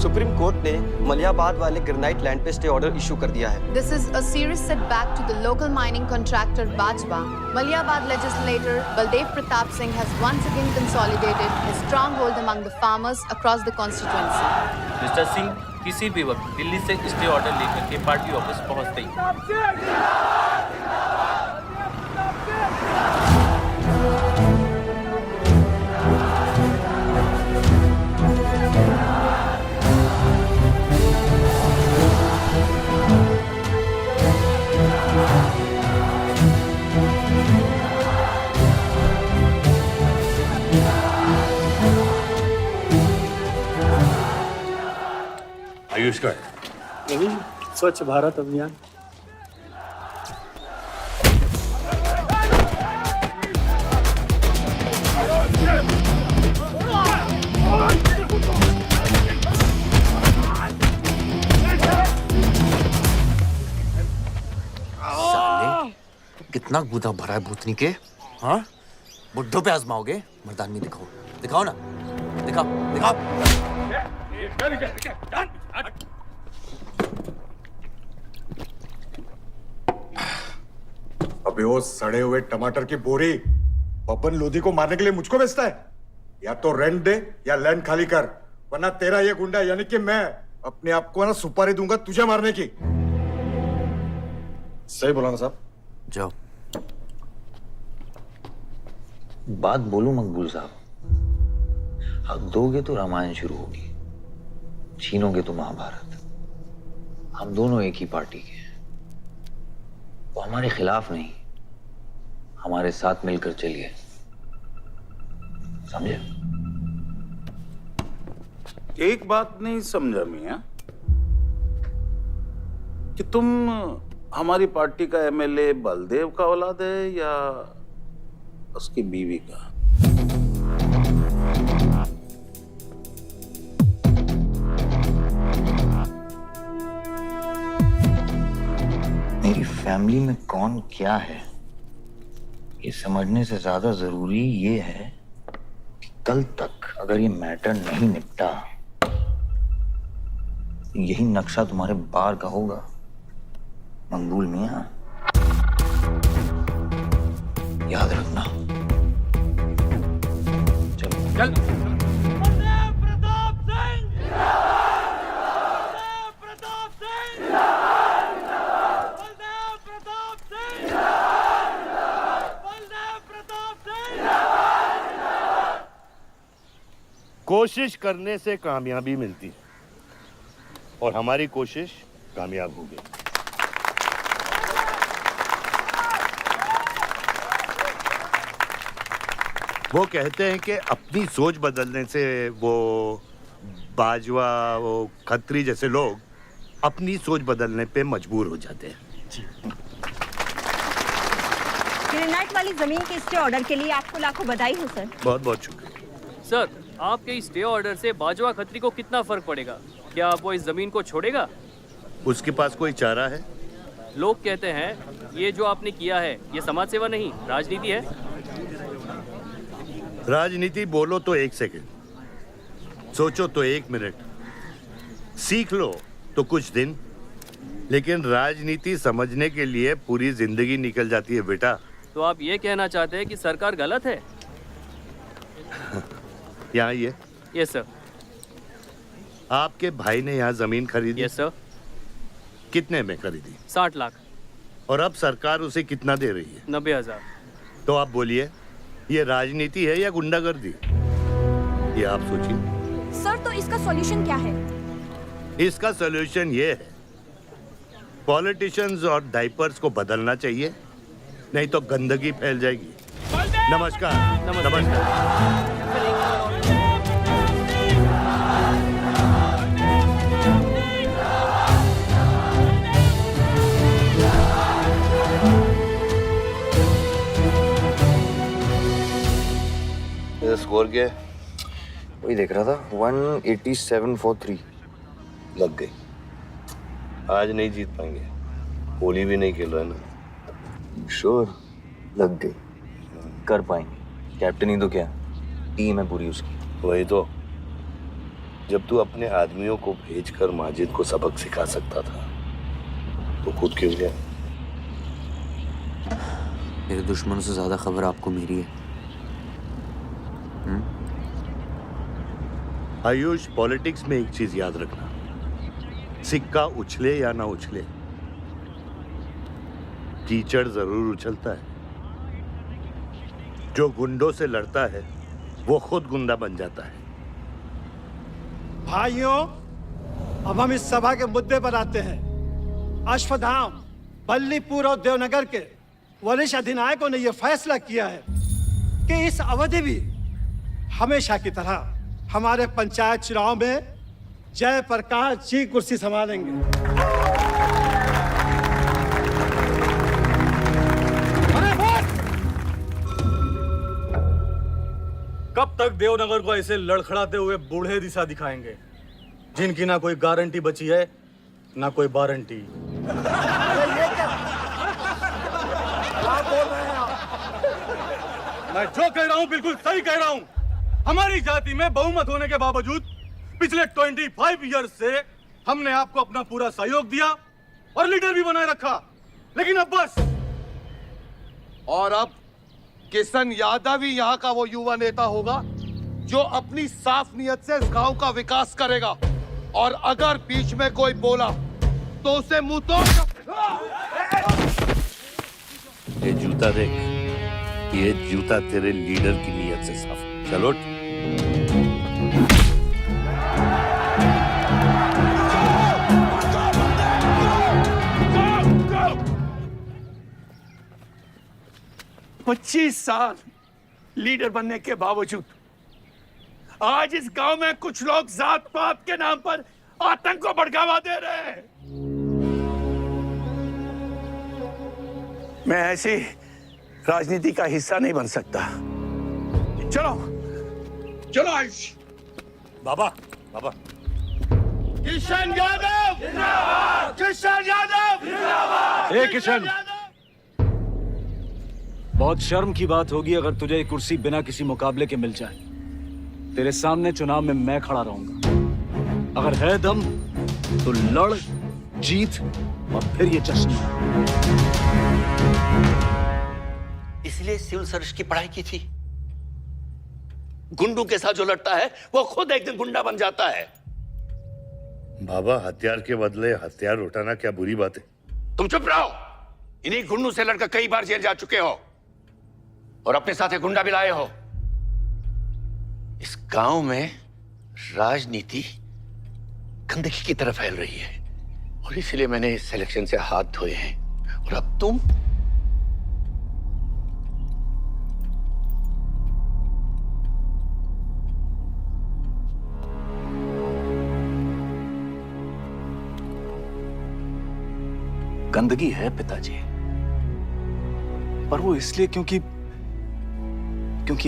Supreme court ने मलियाबाद वाले granite land पे स्टे ऑर्डर इशू कर दिया है। This is a serious setback to the local mining contractor Bajwa. Maliabad legislator Baldev Pratap Singh has once again consolidated his stronghold among the farmers across the constituency. Mister Singh किसी भी वक्त दिल्ली से stay order लेकर के party office पहुंचते ही आयुष्कर स्वच्छ भारत अभियान। साले कितना गुदा भरा है भूतनी के। हाँ बुड्ढों पे आजमाओगे? मर्दानगी दिखाओ, दिखाओ ना, दिखाओ दिखाओ। अबे वो सड़े हुए टमाटर की बोरी बब्बन लोधी को मारने के लिए मुझको बेचता है? या तो रेंट दे या लैंड खाली कर, वरना तेरा ये गुंडा यानी कि मैं अपने आप को ना सुपारी दूंगा तुझे मारने की। सही बोला ना साहब? जाओ। बात बोलूं मकबूल साहब, हक दोगे तो रामायण शुरू होगी, छीनोगे तो महाभारत। हम दोनों एक ही पार्टी के हैं, वो हमारे खिलाफ नहीं, हमारे साथ मिलकर चलिए, समझे? एक बात नहीं समझा मियां कि तुम हमारी पार्टी का एमएलए बलदेव का औलाद है या उसकी बीवी का? मेरी फैमिली में कौन क्या है ये समझने से ज्यादा जरूरी ये है कि कल तक अगर ये मैटर नहीं निपटा, यही नक्शा तुम्हारे बार का होगा मकबूल मियां, याद रखना। चल कोशिश करने से कामयाबी मिलती है और हमारी कोशिश कामयाब होगी। वो कहते हैं कि अपनी सोच बदलने से वो बाजवा, वो खत्री जैसे लोग अपनी सोच बदलने पे मजबूर हो जाते हैं। ग्रेनाइट वाली जमीन के स्टे ऑर्डर के लिए आपको लाखों बधाई हो सर। बहुत बहुत शुक्रिया सर। आपके इस स्टे ऑर्डर से बाजवा खत्री को कितना फर्क पड़ेगा? क्या वो इस जमीन को छोड़ेगा? उसके पास कोई चारा है? लोग कहते हैं ये जो आपने किया है ये समाज सेवा नहीं राजनीति है। राजनीति बोलो तो 1 सेकंड, सोचो तो 1 मिनट, सीख लो तो कुछ दिन, लेकिन राजनीति समझने के लिए पूरी जिंदगी निकल जाती है बेटा। तो आप ये कहना चाहते हैं कि सरकार गलत है? यहाँ ये यस सर। आपके भाई ने यहाँ जमीन खरीदी? Yes sir. कितने में खरीदी? 60 लाख। और अब सरकार उसे कितना दे रही है? 90,000। तो आप बोलिए ये राजनीति है या गुंडागर्दी? ये आप सोचिए। सर तो इसका सॉल्यूशन क्या है? इसका सॉल्यूशन ये है, पॉलिटिशियंस और डाइपर्स को बदलना चाहिए, नहीं तो गंदगी फैल जाएगी। नमस्कार। नमस्कार। तेरा स्कोर क्या है? वही देख रहा था, 187 for 3। लग गई। आज नहीं जीत पाएंगे। होली भी नहीं खेल रहा है ना। श्योर लग गई, कर पाएंगे। कैप्टन ही तो क्या, टीम है पूरी उसकी। वही तो, जब तू अपने आदमियों को भेजकर माजिद को सबक सिखा सकता था तो खुद क्यों गया? मेरे दुश्मनों से ज्यादा खबर आपको मेरी है। आयुष, पॉलिटिक्स में एक चीज याद रखना, सिक्का उछले या ना उछले, कीचड़ जरूर उछलता है। जो गुंडों से लड़ता है वो खुद गुंडा बन जाता है। भाइयों, अब हम इस सभा के मुद्दे पर आते हैं। अश्वत्थाम, बल्लीपुर और देवनगर के वरिष्ठ अधिनायकों ने यह फैसला किया है कि इस अवधि भी हमेशा की तरह हमारे पंचायत चुनाव में जयप्रकाश जी कुर्सी संभालेंगे। कब तक देवनगर को ऐसे लड़खड़ाते हुए बूढ़े दिशा दिखाएंगे, जिनकी ना कोई गारंटी बची है ना कोई वारंटी? मैं जो कह रहा हूं बिल्कुल सही कह रहा हूं। हमारी जाति में बहुमत होने के बावजूद पिछले 25 ईयर्स से हमने आपको अपना पूरा सहयोग दिया और लीडर भी बनाए रखा, लेकिन अब बस। और अब किशन यादव ही यहाँ का वो युवा नेता होगा जो अपनी साफ नियत से इस गांव का विकास करेगा। और अगर बीच में कोई बोला तो उसे मुंह तोड़। ये जूता देख, ये जूता तेरे लीडर की नियत से साफ। चलो पच्चीस साल लीडर बनने के बावजूद आज इस गांव में कुछ लोग जात पात के नाम पर आतंक को बढ़ावा दे रहे हैं। मैं ऐसी राजनीति का हिस्सा नहीं बन सकता। चलो चलो आयुष। बाबा, बाबा, किशन यादव जिंदाबाद, किशन यादव जिंदाबाद। ए किशन, बहुत शर्म की बात होगी अगर तुझे ये कुर्सी बिना किसी मुकाबले के मिल जाए। तेरे सामने चुनाव में मैं खड़ा रहूंगा। अगर है दम तो लड़, जीत और फिर ये जश्न। इसलिए सिविल सर्विस की पढ़ाई की थी। गुंडों के साथ जो लड़ता है वो खुद एक दिन गुंडा बन जाता है। बाबा, हथियार के बदले हथियार उठाना क्या बुरी बात है? तुम चुप रहो। इन्हीं गुंडों से लड़कर कई बार जेल जा चुके हो और अपने साथ एक गुंडा भी लाए हो। इस गांव में राजनीति गंदगी की तरफ फैल रही है और इसलिए मैंने इस सिलेक्शन से हाथ धोए हैं। और अब तुम गंदगी है पिताजी, पर वो इसलिए क्योंकि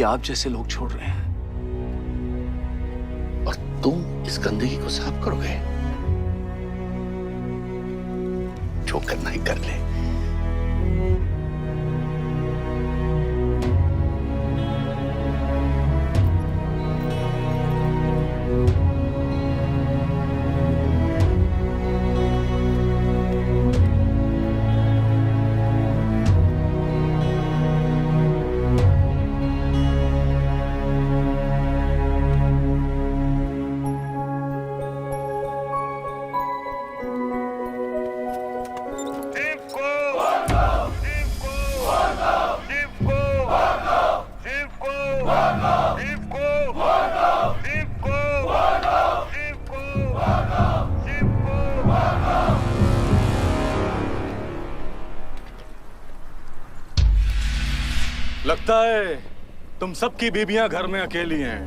आप जैसे लोग छोड़ रहे हैं। और तुम इस गंदगी को साफ करोगे। जो करना ही कर ले। लगता है तुम सबकी बीबियां घर में अकेली हैं।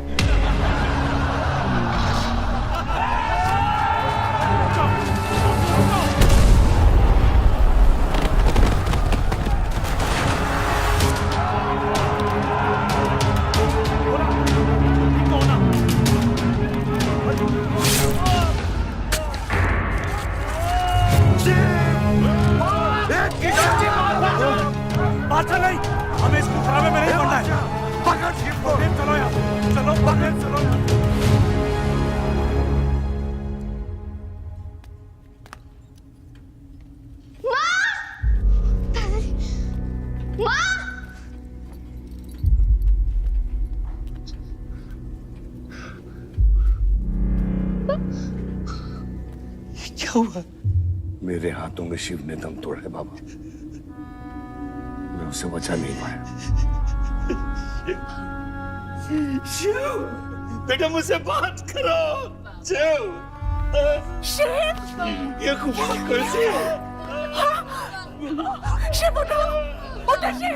हुआ? मेरे हाथों में शिव ने दम तोड़ा है बाबा। मैं उसे बचा नहीं पाया। शिव, बेटा मुझसे बात करो। शिव, ये खुमार कैसे है? शिव उठो, उठो शिव।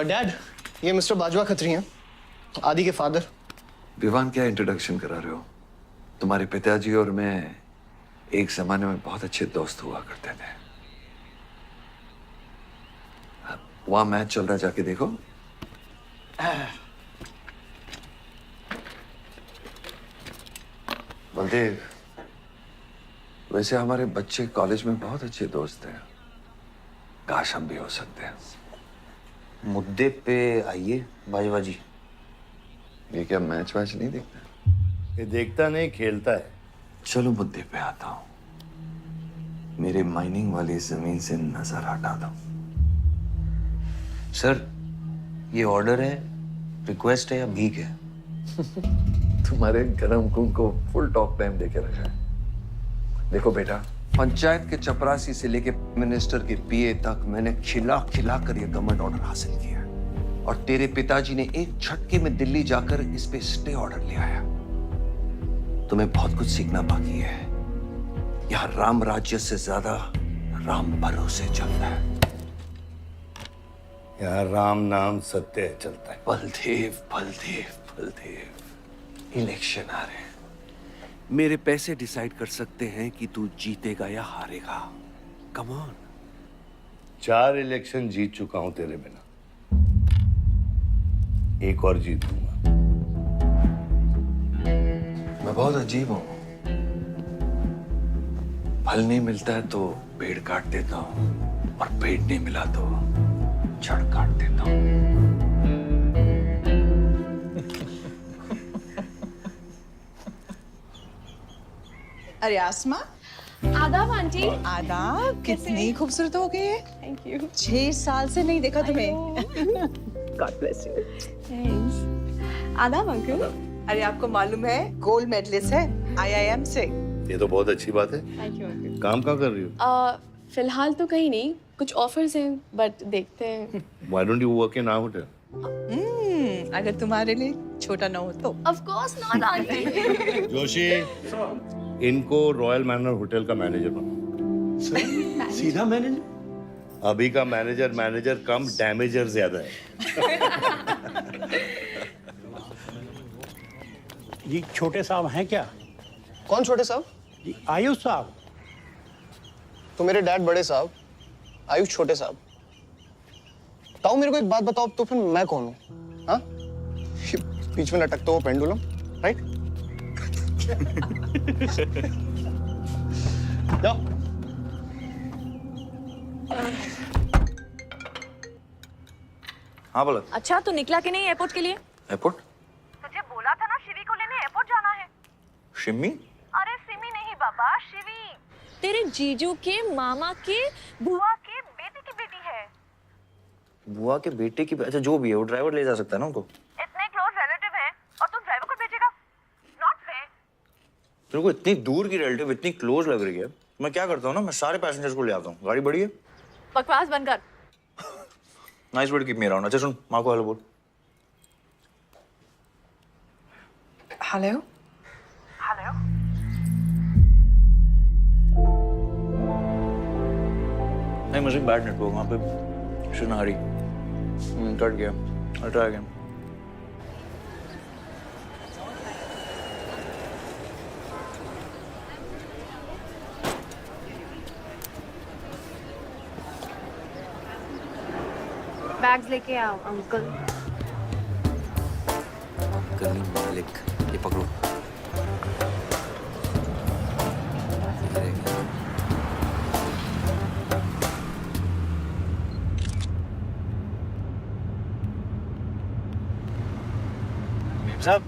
डैड, ये मिस्टर बाजवा खत्री हैं, आदि के फादर। विवान, क्या इंट्रोडक्शन करा रहे हो? तुम्हारे पिताजी और मैं एक जमाने में बहुत अच्छे दोस्त हुआ करते थे। वहां मैच चल रहा, जाके देखो। बलदेव, वैसे हमारे बच्चे कॉलेज में बहुत अच्छे दोस्त हैं। काश हम भी हो सकते हैं। मुद्दे पे आइए बाजवा जी। ये क्या मैच वैच नहीं देखता? ये देखता नहीं, खेलता है। चलो मुद्दे पे आता हूं। मेरे माइनिंग वाली जमीन से नजर हटा दो। सर, ये ऑर्डर है, रिक्वेस्ट है या भीख है? तुम्हारे गरम खून को फुल टॉक टाइम देके रखा है। देखो बेटा, पंचायत के चपरासी से लेके मिनिस्टर के पीए तक मैंने खिला खिला कर ये गवर्नमेंट ऑर्डर हासिल किया, और तेरे पिताजी ने एक झटके में दिल्ली जाकर इस पे स्टे ऑर्डर ले आया। तुम्हें बहुत कुछ सीखना बाकी है। यहाँ राम राज्य से ज्यादा राम भरोसे चलता है। यहाँ राम नाम सत्य चलता है। बलदेव, बलदेव, बलदेव, इलेक्शन आ रहे हैं। मेरे पैसे डिसाइड कर सकते हैं कि तू जीतेगा या हारेगा। Come on. 4 इलेक्शन जीत चुका हूं तेरे बिना, एक और जीतूंगा। मैं बहुत अजीब हूं। फल नहीं मिलता है तो पेड़ काट देता हूं, और पेड़ नहीं मिला तो जड़ काट देता हूं। अरे आसमा, आदाब आंटी। आदाब, कितनी खूबसूरत हो गई है। Thank you. 6 साल से नहीं देखा तुम्हें। God bless you. थैंक्स। आदाब अंकल। अरे आपको मालूम है, गोल्ड मेडलिस्ट है IIM से। ये तो बहुत अच्छी बात है। Thank you uncle. काम क्या कर रही हो? फिलहाल तो कहीं नहीं, कुछ ऑफर्स हैं, बट देखते हैं। Why don't you work in our hotel? अगर तुम्हारे लिए छोटा ना हो तो। Of course not aunty. Joshi, इनको रॉयल मैनर होटल का मैनेजर बनाओ। सीधा मैनेजर? अभी का मैनेजर कम, डैमेजर ज्यादा है। जी छोटे साहब हैं क्या? कौन छोटे साहब? जी आयुष साहब। तो मेरे डैड बड़े साहब, आयुष छोटे साहब। ताऊ, मेरे को एक बात बताओ, तो फिर मैं कौन हूँ? हाँ? बीच में लटकता हुआ पेंडुलम, राइट? जाओ। हाँ बोला। अच्छा, तो निकला कि नहीं एयरपोर्ट के लिए? एयरपोर्ट? तुझे बोला था ना शिवी को लेने एयरपोर्ट जाना है। शिम्मी? अरे सिमी नहीं बाबा, शिवी। तेरे जीजू के मामा के बुआ के बेटे की बेटी है। बुआ के बेटे की? अच्छा, जो भी है वो ड्राइवर ले जा सकता है ना उनको। इतने क्लोज रिलेटिव हैं और तुम ड्राइवर को भेजेगा? Not fair. तेरे को इतनी दूर की रिलेटिव इतनी क्लोज लग रही है। मैं क्या करता हूँ ना, मैं सारे पैसेंजर्स को ले आता हूँ। गाड़ी बड़ी है। बकवास बंद कर। Nice word, keep me around. अच्छा सुन, माँ को हेलो बोल। हेलो। हेलो। नहीं, मुझे बैड नेटवर्क वहाँ पे। शुनारी कट गया। I'll try again. बैग्स लेके आओ अंकल। गली मालिक, ये पकड़ो। साहब,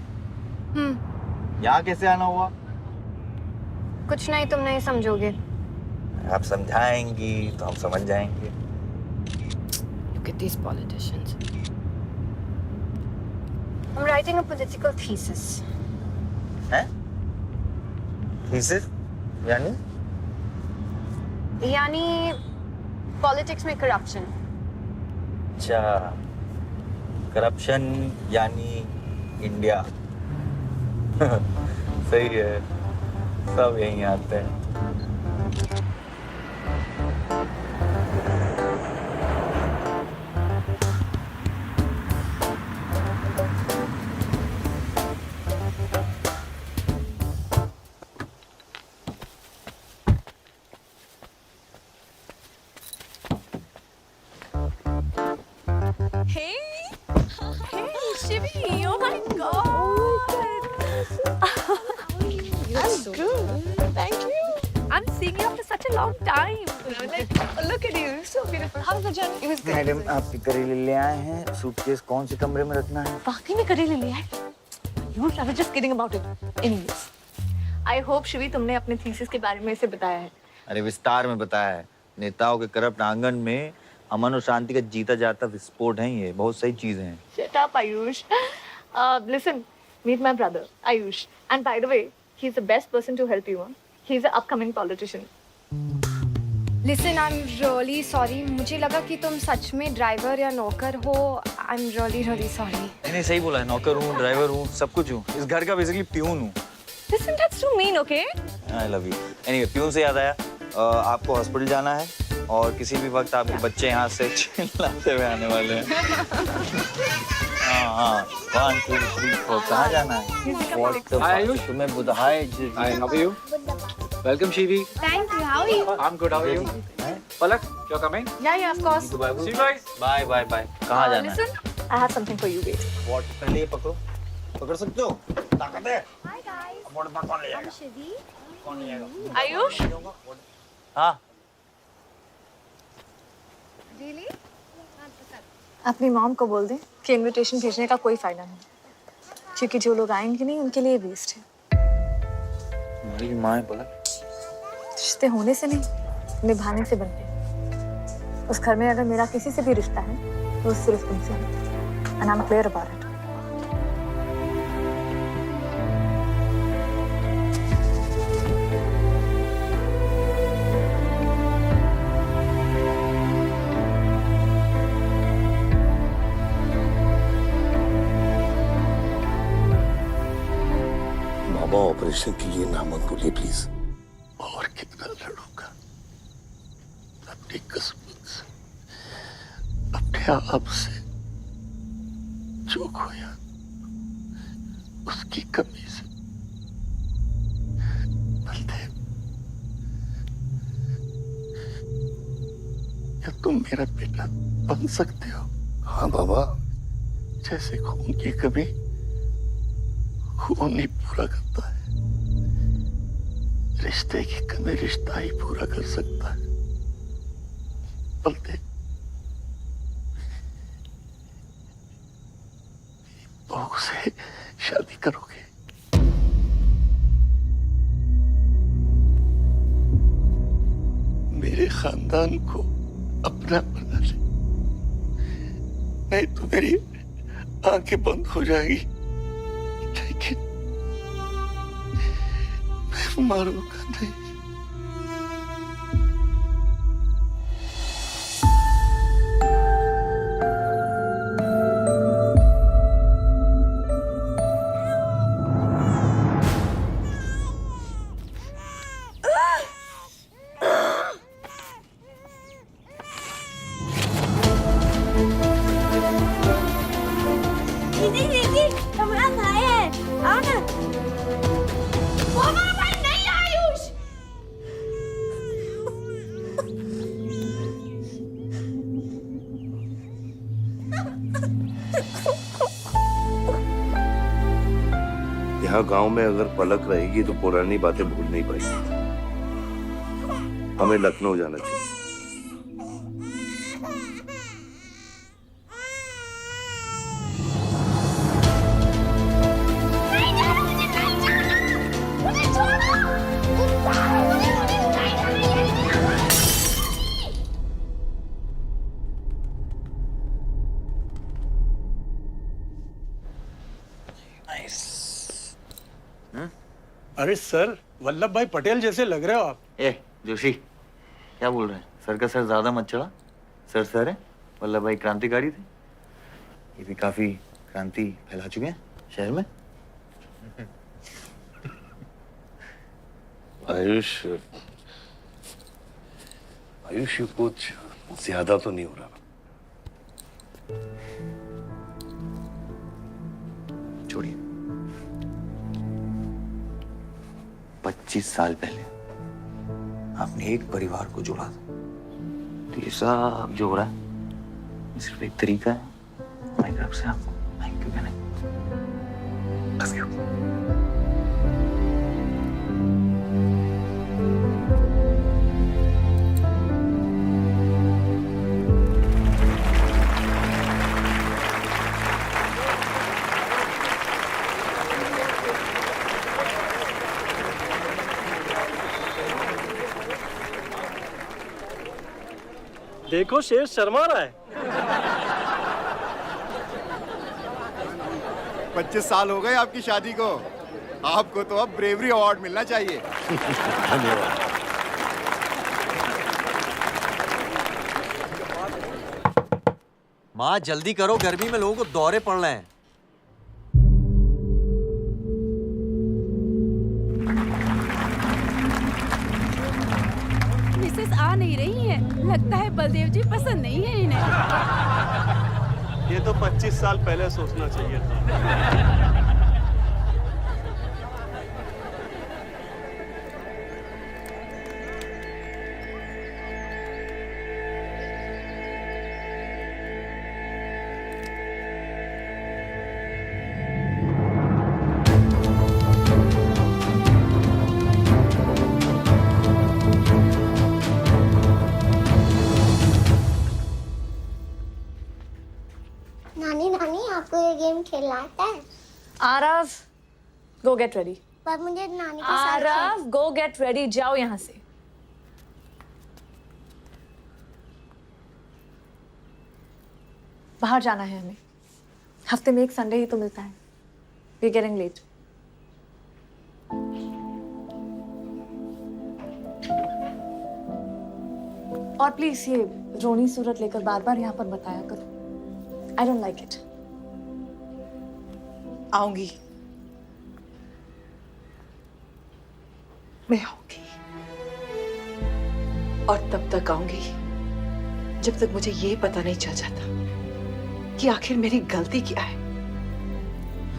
यहाँ कैसे आना हुआ? कुछ नहीं, तुम नहीं समझोगे। आप समझाएंगी तो हम समझ जाएंगे। Look at these politicians. I'm writing a political thesis. हैं? थीसिस? यानी? यानी पॉलिटिक्स में करप्शन। अच्छा, करप्शन यानी इंडिया। सही है, सब यहीं आते हैं। Hey, hey, Shivi! Oh my God! You're so good. Thank you. I'm seeing you after such a long time. Like, look at you, so beautiful. How was the journey? It was good. Madam, आप करेले ले आए हैं। Suitcase कौन से कमरे में रखना है? वाकई में करेले ले आए? You I was just kidding about it. Anyways, I hope Shivi तुमने अपने थीसिस के बारे में इसे बताया है। अरे विस्तार में बताया है। नेताओं के करप्ट आंगन में अमन और शांति का जीता जाता विस्फोट है ये। बहुत सही चीजें हैं। Shut up, Ayush. Listen, meet my brother, Ayush. And by the way, he's the best person to help you. He's an upcoming politician. Listen, I'm really sorry. मुझे लगा कि तुम सच में ड्राइवर या नौकर हो। I'm really sorry. मैंने सही बोला है, नौकर हूँ, ड्राइवर हूँ, सब कुछ हूँ। इस घर का बेसिकली प्यून हूँ। Listen, that's too mean, okay? I love you. Anyway, peon से याद आया, आपको हॉस्पिटल जाना है और किसी भी वक्त आपके बच्चे यहाँ से चिल्लाते हुए आने वाले हैं। हाँ, 1, 2, 3, 4 कहाँ जाना है? आयुष, तुम्हें बुधाए जी। Hi, how are you? Welcome, Shivi. Thank you. How are you? I'm good. How are you? Palak, you're coming? Yeah, of course. See you guys. Bye bye bye. कहाँ जाना है? Listen, I have something for you, wait. What? पहले ये पकड़ो, पकड़ सकते हो? ताकत है? Hi guys. अब मोड़ कौन ले जाएगा? I'm Shivi. कौन ले जाएगा? Ayush? हाँ। Really? अपनी मॉम को बोल दे कि इनविटेशन भेजने का कोई फायदा नहीं, क्योंकि जो लोग आएंगे नहीं उनके लिए वेस्ट है। मेरी माँ है पलक। रिश्ते होने से नहीं, निभाने से बनते हैं। उस घर में अगर मेरा किसी से भी रिश्ता है तो सिर्फ उनसे है। And I'm clear about it. Baba, operation के लिए ना मत बोलिए प्लीज। और कितना लड़ूंगा अपनी किस्मत से, अपने आप से। जो खोया उसकी कमी से। बलदेव, क्या तुम मेरा बेटा बन सकते हो? हाँ बाबा, जैसे खून की कमी खून नहीं पूरा करता है, रिश्ते की कमी रिश्ता ही पूरा कर सकता है। बलदेव, बहू से शादी करोगे? मेरे खानदान को अपना बना ले, नहीं तो मेरी आंखें बंद हो जाएगी। लेकिन मैं मारूंगा नहीं। यहाँ गांव में अगर पलक रहेगी तो पुरानी बातें भूल नहीं पाएगी। हमें लखनऊ जाना चाहिए। अरे सर, वल्लभ भाई पटेल जैसे लग रहे हो आप। ए जोशी, क्या बोल रहे हैं? सर का सर ज्यादा मत चढ़ा। सर है, वल्लभ भाई क्रांतिकारी थे। ये भी काफी क्रांति फैला चुके हैं शहर में। आयुष कुछ ज्यादा तो नहीं हो रहा? छोड़िए। 25 साल पहले आपने एक परिवार को जोड़ा था, तो ये सब जो हो रहा है ये सिर्फ एक तरीका है हमारी तरफ से आपको थैंक यू कहने। Love you. देखो शेर शर्मा रहा है। 25 साल हो गए आपकी शादी को। आपको तो अब ब्रेवरी अवार्ड मिलना चाहिए। धन्यवाद। माँ जल्दी करो, गर्मी में लोगों को दौरे पड़ रहे हैं। मिसेस आ नहीं रही है। लगता है बलदेव जी पसंद नहीं है इन्हें। ये तो 25 साल पहले सोचना चाहिए था। नानी नानी, आपको ये गेम खेलना आता है? आरव, गो गेट रेडी। पर मुझे नानी के साथ आरव, गो गेट रेडी, जाओ यहाँ से। बाहर जाना है हमें। हफ्ते में एक संडे ही तो मिलता है। We getting late. और प्लीज ये रोनी सूरत लेकर बार बार यहाँ पर बताया करो। I don't like it. आऊंगी, मैं आऊंगी, और तब तक आऊंगी जब तक मुझे ये पता नहीं चल जाता कि आखिर मेरी गलती क्या है।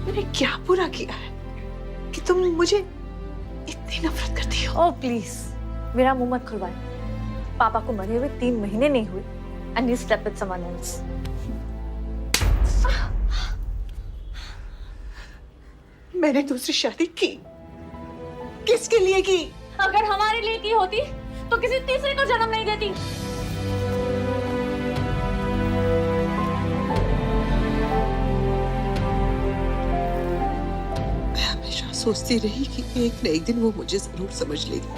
मैंने क्या बुरा किया है कि तुम मुझे इतनी नफरत करती हो? ओह प्लीज, मेरा मुंह मत खुलवाए। पापा को मरे हुए 3 महीने नहीं हुए and you slept with someone else. मैंने दूसरी शादी की, किसके लिए की? अगर हमारे लिए की होती तो किसी तीसरे को जन्म नहीं देती। मैं हमेशा सोचती रही कि एक न एक दिन वो मुझे जरूर समझ लेगी।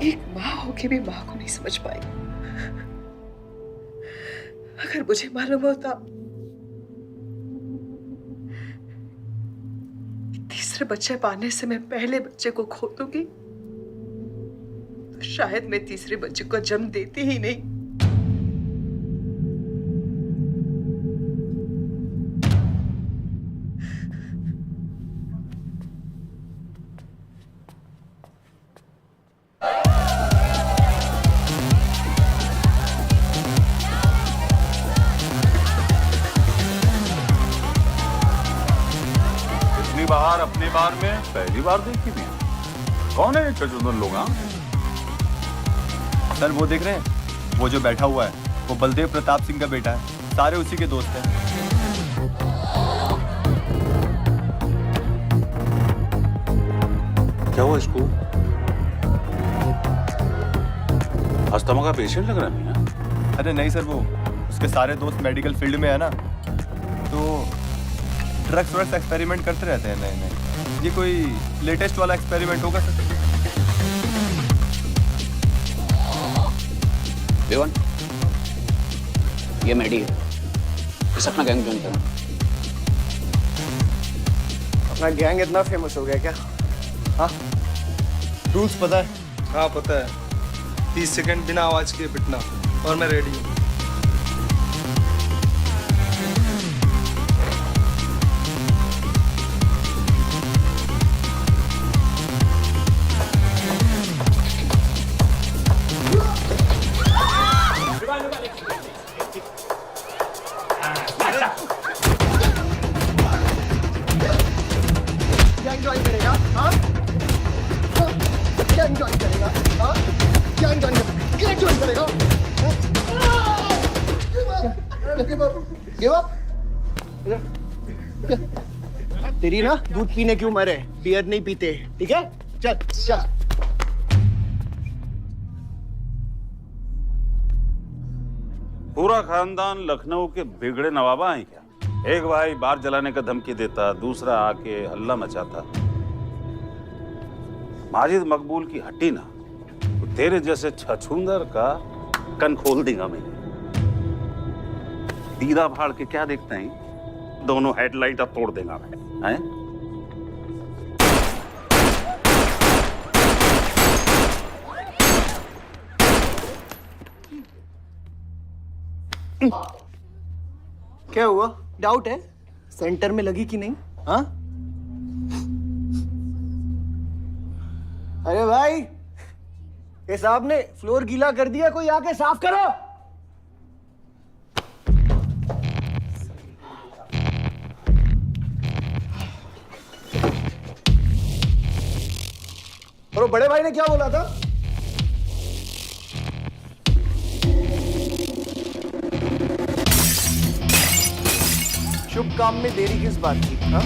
एक माँ होके भी माँ को नहीं समझ पाई। अगर मुझे मालूम होता तीसरे बच्चे पाने से मैं पहले बच्चे को खो दूंगी, तो शायद मैं तीसरे बच्चे को जन्म देती ही नहीं। बाहर अपने बार में पहली बार देखी थी। कौन है ये चचुंदन लोग? सर वो देख रहे हैं, वो जो बैठा हुआ है वो बलदेव प्रताप सिंह का बेटा है। सारे उसी के दोस्त हैं। क्या हुआ इसको? अस्थमा का पेशेंट लग रहा है मियां। अरे नहीं सर, वो उसके सारे दोस्त मेडिकल फील्ड में है ना, तो ड्रग्स वर्स एक्सपेरिमेंट करते रहते हैं नए नए। ये कोई लेटेस्ट वाला एक्सपेरिमेंट होगा सर? विवान, ये मेडी है, इस अपना गैंग ज्वाइन करना। अपना गैंग इतना फेमस हो गया क्या? हाँ, रूल्स पता है? हाँ पता है, 30 सेकंड बिना आवाज के पिटना, और मैं रेडी हूँ। गैंग ज्वाइन करेगा? हाँ? गैंग ज्वाइन करेगा? हाँ? गैंग ज्वाइन करेगा? Give up? तेरी ना दूध पीने की उम्र है, बियर नहीं पीते, ठीक है? चल चल। पूरा खानदान लखनऊ के बिगड़े नवाबा हैं क्या? एक भाई बार जलाने का धमकी देता, दूसरा आके हल्ला मचाता। माजिद मकबूल की हट्टी ना, तो तेरे जैसे छछूंदर का कन खोल देगा मैं। दीदा फाड़ के क्या देखते हैं? दोनों हेडलाइट अब तोड़ देगा मैं, हैं? क्या हुआ? डाउट है सेंटर में लगी कि नहीं? हाँ? अरे भाई, ये साहब ने फ्लोर गीला कर दिया, कोई आके साफ करो। और वो बड़े भाई ने क्या बोला था? शुभ काम में देरी किस बात की? हाँ?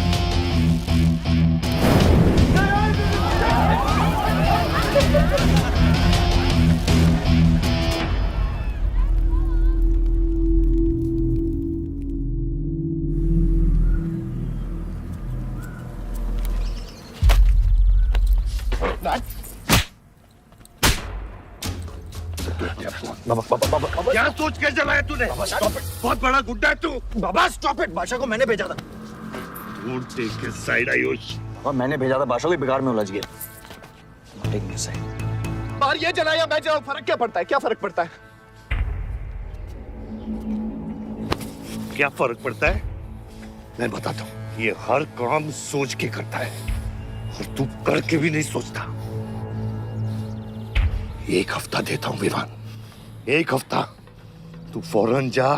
बाबा क्या सोच के जलाया तूने? बहुत बड़ा गुड्डा है तू। बाबा स्टॉप इट, बादशाह को मैंने भेजा था। Don't take his side Ayush. और मैंने भेजा था, बादशाह को बिगाड़ में उलझ गया। Take his side. बाहर ये जलाया मैं जलाऊं, फर्क क्या पड़ता है? क्या फर्क पड़ता है? क्या फर्क पड़ता है? मैं बताता हूँ। ये हर काम सोच के करता है और तू करके भी नहीं सोचता। एक हफ्ता देता हूं विवान, एक हफ्ता। तू फौरन जा,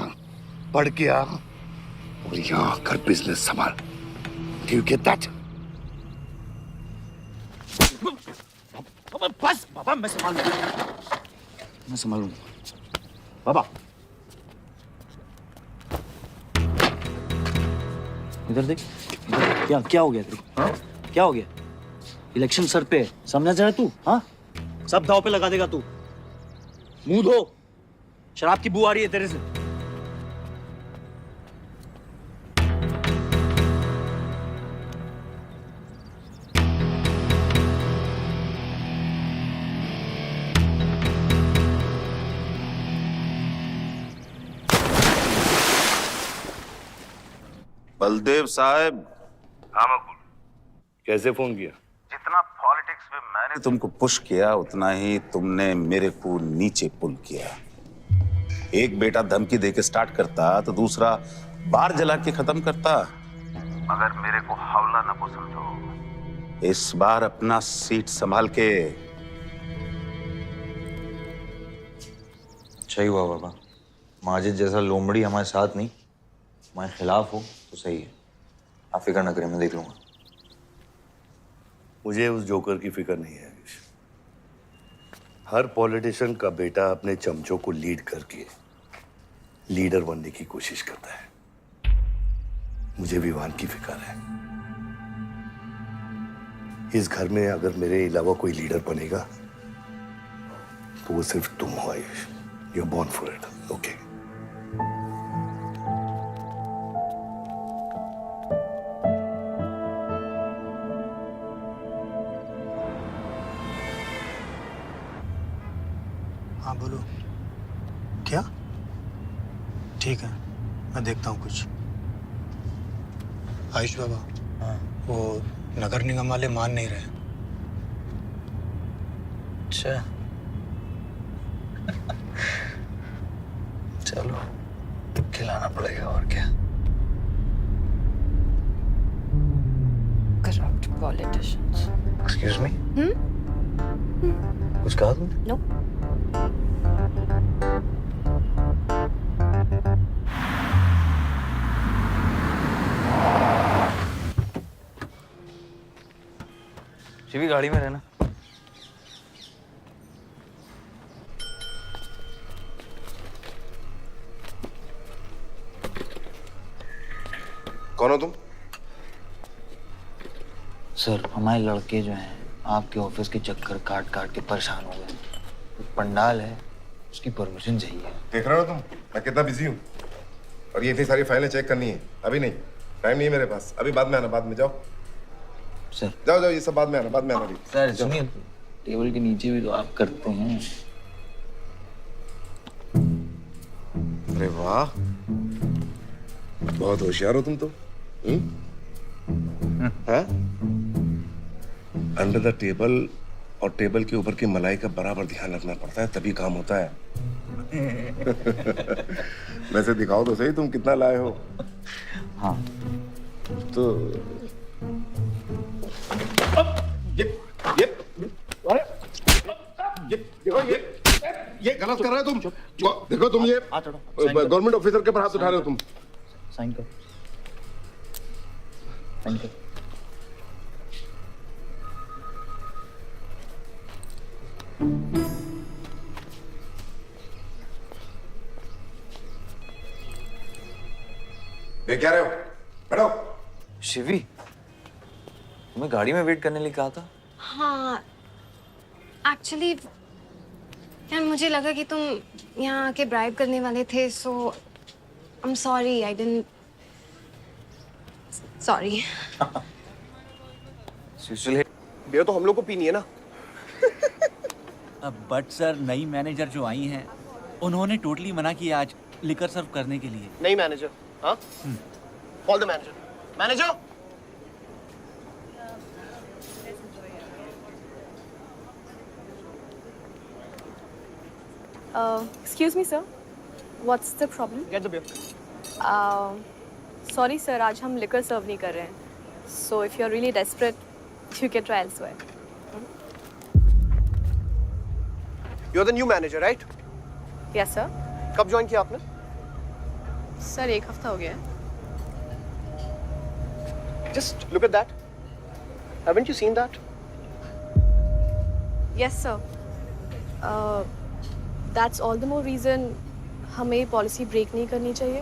पढ़ के आ और यहां आकर बिजनेस संभाल। Do you get that? बस बाबा, मैं संभाल लूंगा, मैं संभाल लूंगा। बाबा इधर देख, क्या क्या हो गया तेरे को? हाँ? क्या हो गया? इलेक्शन सर पे, समझा जा रहा तू? हाँ, सब दाव पे लगा देगा तू। मुंह धो, शराब की बू आ रही है तेरे से। बलदेव साहब। हाँ मकबूल, कैसे फोन किया? जितना पॉलिटिक्स में मैंने तुमको पुश किया, उतना ही तुमने मेरे को नीचे पुल किया। एक बेटा धमकी देके स्टार्ट करता तो दूसरा बार जला के खत्म करता। मगर मेरे को हवला न को समझो। इस बार अपना सीट संभाल के। अच्छा ही हुआ बाबा, माजिद जैसा लोमड़ी हमारे साथ नहीं, हमारे खिलाफ हो तो सही है। आप फिक्र न करें, मैं देख लूंगा। मुझे उस जोकर की फिक्र नहीं है। हर पॉलिटिशियन का बेटा अपने चमचों को लीड करके लीडर बनने की कोशिश करता है। मुझे विवान की फिक्र है। इस घर में अगर मेरे अलावा कोई लीडर बनेगा तो वो सिर्फ तुम हो Ayush. You are born for it, okay? हाँ बोलो। क्या? ठीक है, मैं देखता हूँ कुछ। आयुष बाबा, हाँ, वो नगर निगम वाले मान नहीं रहे। अच्छा चलो खिलाना पड़ेगा और क्या। Corrupt politicians. एक्सक्यूज मी, कुछ कहा तुमने? No. शिवी गाड़ी में रहना। कौन हो तुम? सर हमारे लड़के जो हैं आपके ऑफिस के चक्कर काट काट के परेशान हो गए। एक पंडाल है, उसकी परमिशन चाहिए। देख रहे हो तुम मैं कितना बिजी हूँ, और ये इतनी सारी फाइलें चेक करनी है। अभी नहीं, टाइम नहीं है मेरे पास। अभी बाद में आना, बाद में। जाओ सर जाओ जाओ, ये सब बाद में आना, बाद में आना। सर सुनिए, टेबल के नीचे भी तो आप करते हैं। अरे वाह, बहुत होशियार हो तुम तो। अंडर द टेबल और टेबल के ऊपर की मलाई का बराबर ध्यान रखना पड़ता है, तभी काम होता है। वैसे दिखाओ तो सही तुम कितना लाए हो। हाँ तो ये गलत कर रहे हो तुम। देखो तुम ये गवर्नमेंट ऑफिसर के ऊपर हाथ उठा रहे हो तुम। साइन कर, साइन कर। ये क्या रहे हो? बैठो। शिवी, तुम्हें गाड़ी में वेट करने लिए कहा था। हाँ, एक्चुअली यार मुझे लगा कि तुम यहाँ आके ब्राइब करने वाले थे, so I am sorry, I didn't. Sorry. Beer तो हम लोग को पीनी है ना। बट सर नई मैनेजर जो आई हैं उन्होंने टोटली मना किया आज लिकर सर्व करने के लिए। नहीं मैनेजर, हाँ? Call the manager. Manager, excuse me sir, what's the problem? Get the beer. Sorry sir, आज हम लिकर सर्व नहीं कर रहे हैं, so if you are really desperate you can try elsewhere. You are the new manager, right? Yes sir. कब join किया आपने? Sir 1 हफ्ता हो गया है। Just look at that. Haven't you seen that? Yes sir. That's all the more reason हमें policy break नहीं करनी चाहिए।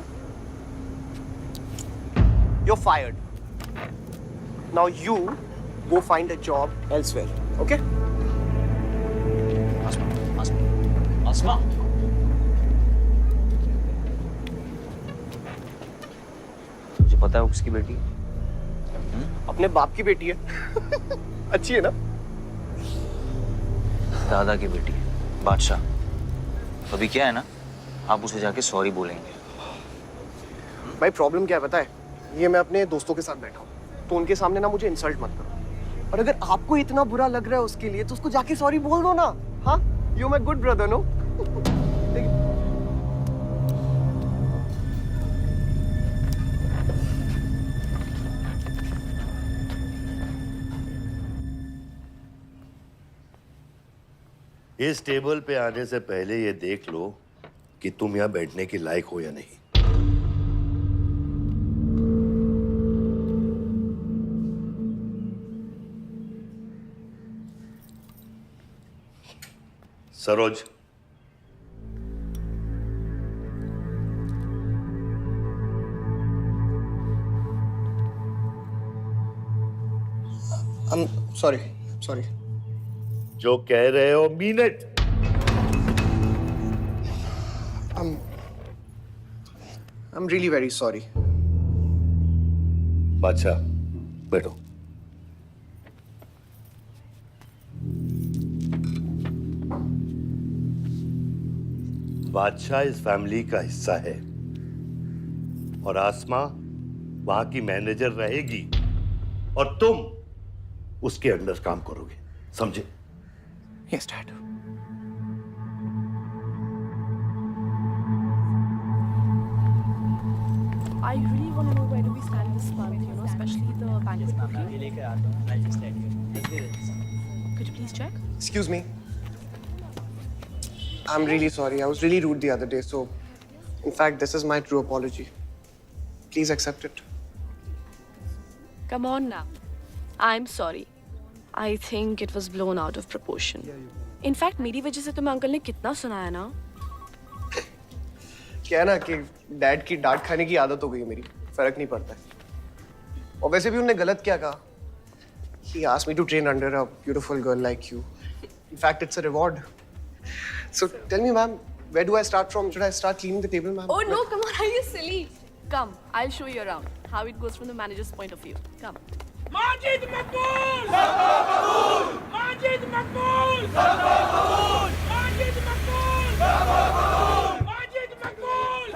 You're fired. Now you go find a job elsewhere. Okay? आसमा, मुझे पता है वो किसकी बेटी है। अपने बाप की बेटी है। अच्छी है ना? दादा की बेटी है, बादशाह। तो अभी क्या है ना, आप उसे जाके सॉरी बोलेंगे। भाई प्रॉब्लम क्या है पता है? ये मैं अपने दोस्तों के साथ बैठा हूँ, तो उनके सामने ना मुझे इंसल्ट मत करो। और अगर आपको इतना बुरा लग रहा है उसके लिए, तो उसको जाके सॉरी बोल दो ना। हाँ, you my good brother, no? इस टेबल पे आने से पहले ये देख लो कि तुम यहां बैठने के लायक हो या नहीं। सरोज, I'm सॉरी जो कह रहे हो mean it. I'm really very sorry. बादशाह बैठो। बादशाह इस फैमिली का हिस्सा है और आसमा वहां की मैनेजर रहेगी और तुम उसके अंडर काम करोगे, समझे? Yes, Dad. I really want to know where do we stand this month, you know, especially the bank is booking. Could you please check? Excuse me. I'm really sorry. I was really rude the other day, so in fact, this is my true apology. Please accept it. Come on now. I'm sorry. I think it was blown out of proportion. In fact, मेरी वजह से तुम्हें uncle ने कितना सुनाया ना? क्या है ना कि डैड की डांट खाने की आदत हो गई है मेरी, फर्क नहीं पड़ता है। और वैसे भी उन्होंने गलत क्या कहा? He asked me to train under a beautiful girl like you. In fact, it's a reward. So tell me, ma'am, where do I start from? Should I start cleaning the table, ma'am? Oh no, come on, are you silly? Come, I'll show you around how it goes from the manager's point of view. Come. Majid मकबूल! माजिद मकबूल! माजिद मकबूल! माजिद मकबूल!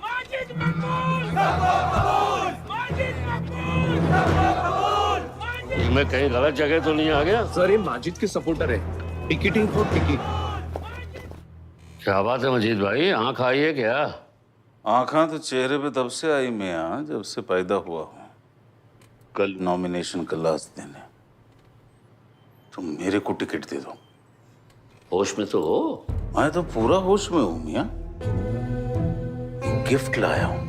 माजिद मकबूल! माजिद मकबूल! मैं कहीं गलत जगह तो नहीं आ गया? Sir ये माजिद के supporter है, टिकटिंग फॉर टिकट। क्या बात है मजीद भाई, आंख आई है क्या? आंखें तो चेहरे पे तब से आई मियां जब से पैदा हुआ हूँ। कल नॉमिनेशन का लास्ट दिन है, तुम मेरे को टिकट दे दो। होश में तो हो? मैं तो पूरा होश में हूँ मियां। एक गिफ्ट लाया हूँ।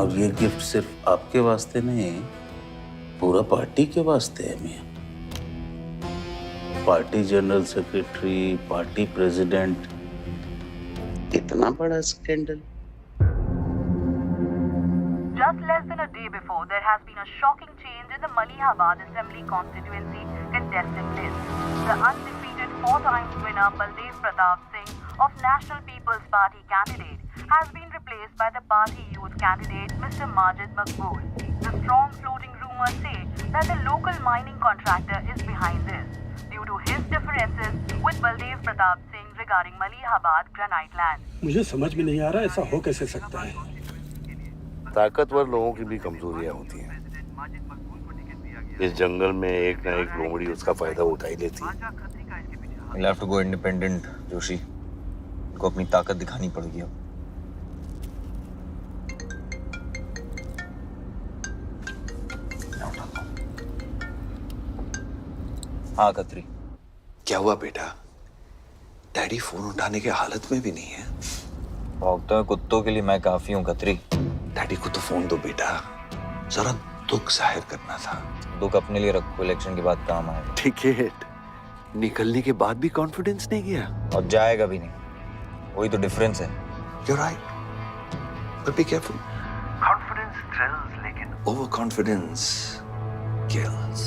अब ये गिफ्ट सिर्फ आपके वास्ते नहीं, पूरा पार्टी के वास्ते है मियां। Party general secretary, party president, इतना बड़ा scandal. Just less than a day before, there has been a shocking change in the Malihabad Assembly constituency contestant list. The undefeated 4 times winner Baldev Pratap Singh of National People's Party candidate has been replaced by the party youth candidate Mr. Majid Maqbool. The strong floating rumors say that the local mining contractor is behind this due to his differences with Baldev Pratap Singh regarding Malihabad granite land. मुझे समझ में नहीं आ रहा ऐसा हो कैसे सकता है। ताकतवर लोगों की भी कमजोरियां होती हैं। इस जंगल में एक ना एक लोमड़ी उसका फायदा उठा ही लेती है। You'll have to go independent, Joshi. को अपनी ताकत दिखानी पड़ेगी अब। हाँ खत्री। क्या हुआ बेटा? डैडी फोन उठाने के हालत में भी नहीं है। भौंकते हुए कुत्तों के लिए मैं काफी हूँ खत्री। डैडी को तो फोन दो बेटा, जरा दुख जाहिर करना था। दुख अपने लिए रखो, इलेक्शन के बाद काम आएगा। टिकट निकलने के बाद भी कॉन्फिडेंस नहीं गया और जाएगा भी नहीं, वही तो डिफरेंस है। You're right, but be careful. Confidence thrills, लेकिन overconfidence kills.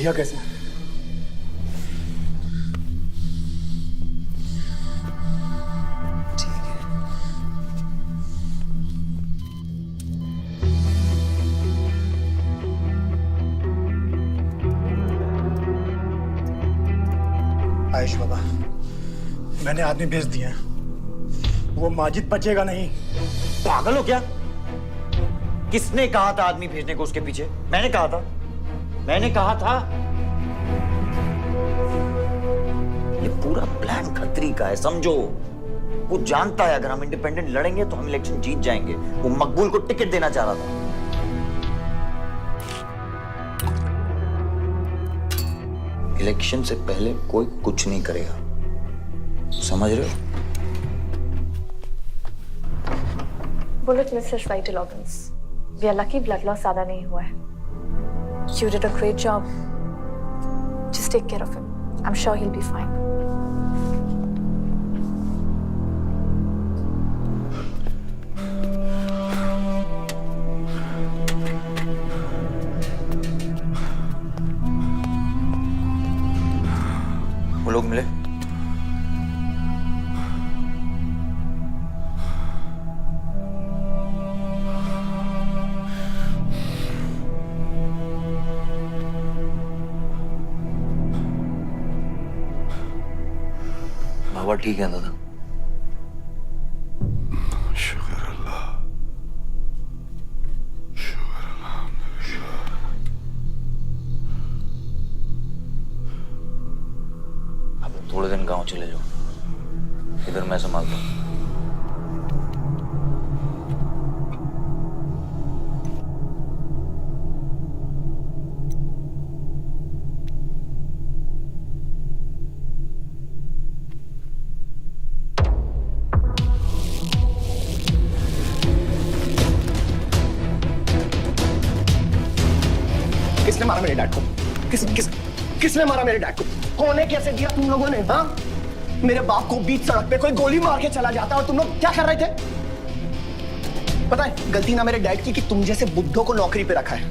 भैया कैसे? आयुष बाबा, मैंने आदमी भेज दिए हैं। वो माजिद बचेगा नहीं। पागल हो क्या? किसने कहा था आदमी भेजने को उसके पीछे? मैंने कहा था। ये पूरा प्लान खतरी का है, समझो। वो जानता है अगर हम इंडिपेंडेंट लड़ेंगे तो हम इलेक्शन जीत जाएंगे। वो मकबूल को टिकट देना चाह रहा था। इलेक्शन से पहले कोई कुछ नहीं करेगा, समझ रहे हो? Bullet missed his vital organs. We are lucky blood loss ज़्यादा नहीं हुआ है. You did a great job. Just take care of him. I'm sure he'll be fine. वो लोग मिले? बाबा ठीक है दादा? शुक्र अल्लाह, शुक्र अल्लाह। अब थोड़े दिन गांव चले जाओ, इधर मैं संभालता हूँ। किसने मारा मेरे डैड को? किसने मारा मेरे डैड को? होने कैसे दिया तुम लोगों ने? हाँ, मेरे बाप को बीच सड़क पे कोई गोली मार के चला जाता और तुम लोग क्या कर रहे थे? पता है गलती ना मेरे डैड की कि तुम जैसे बुद्धों को नौकरी पे रखा है।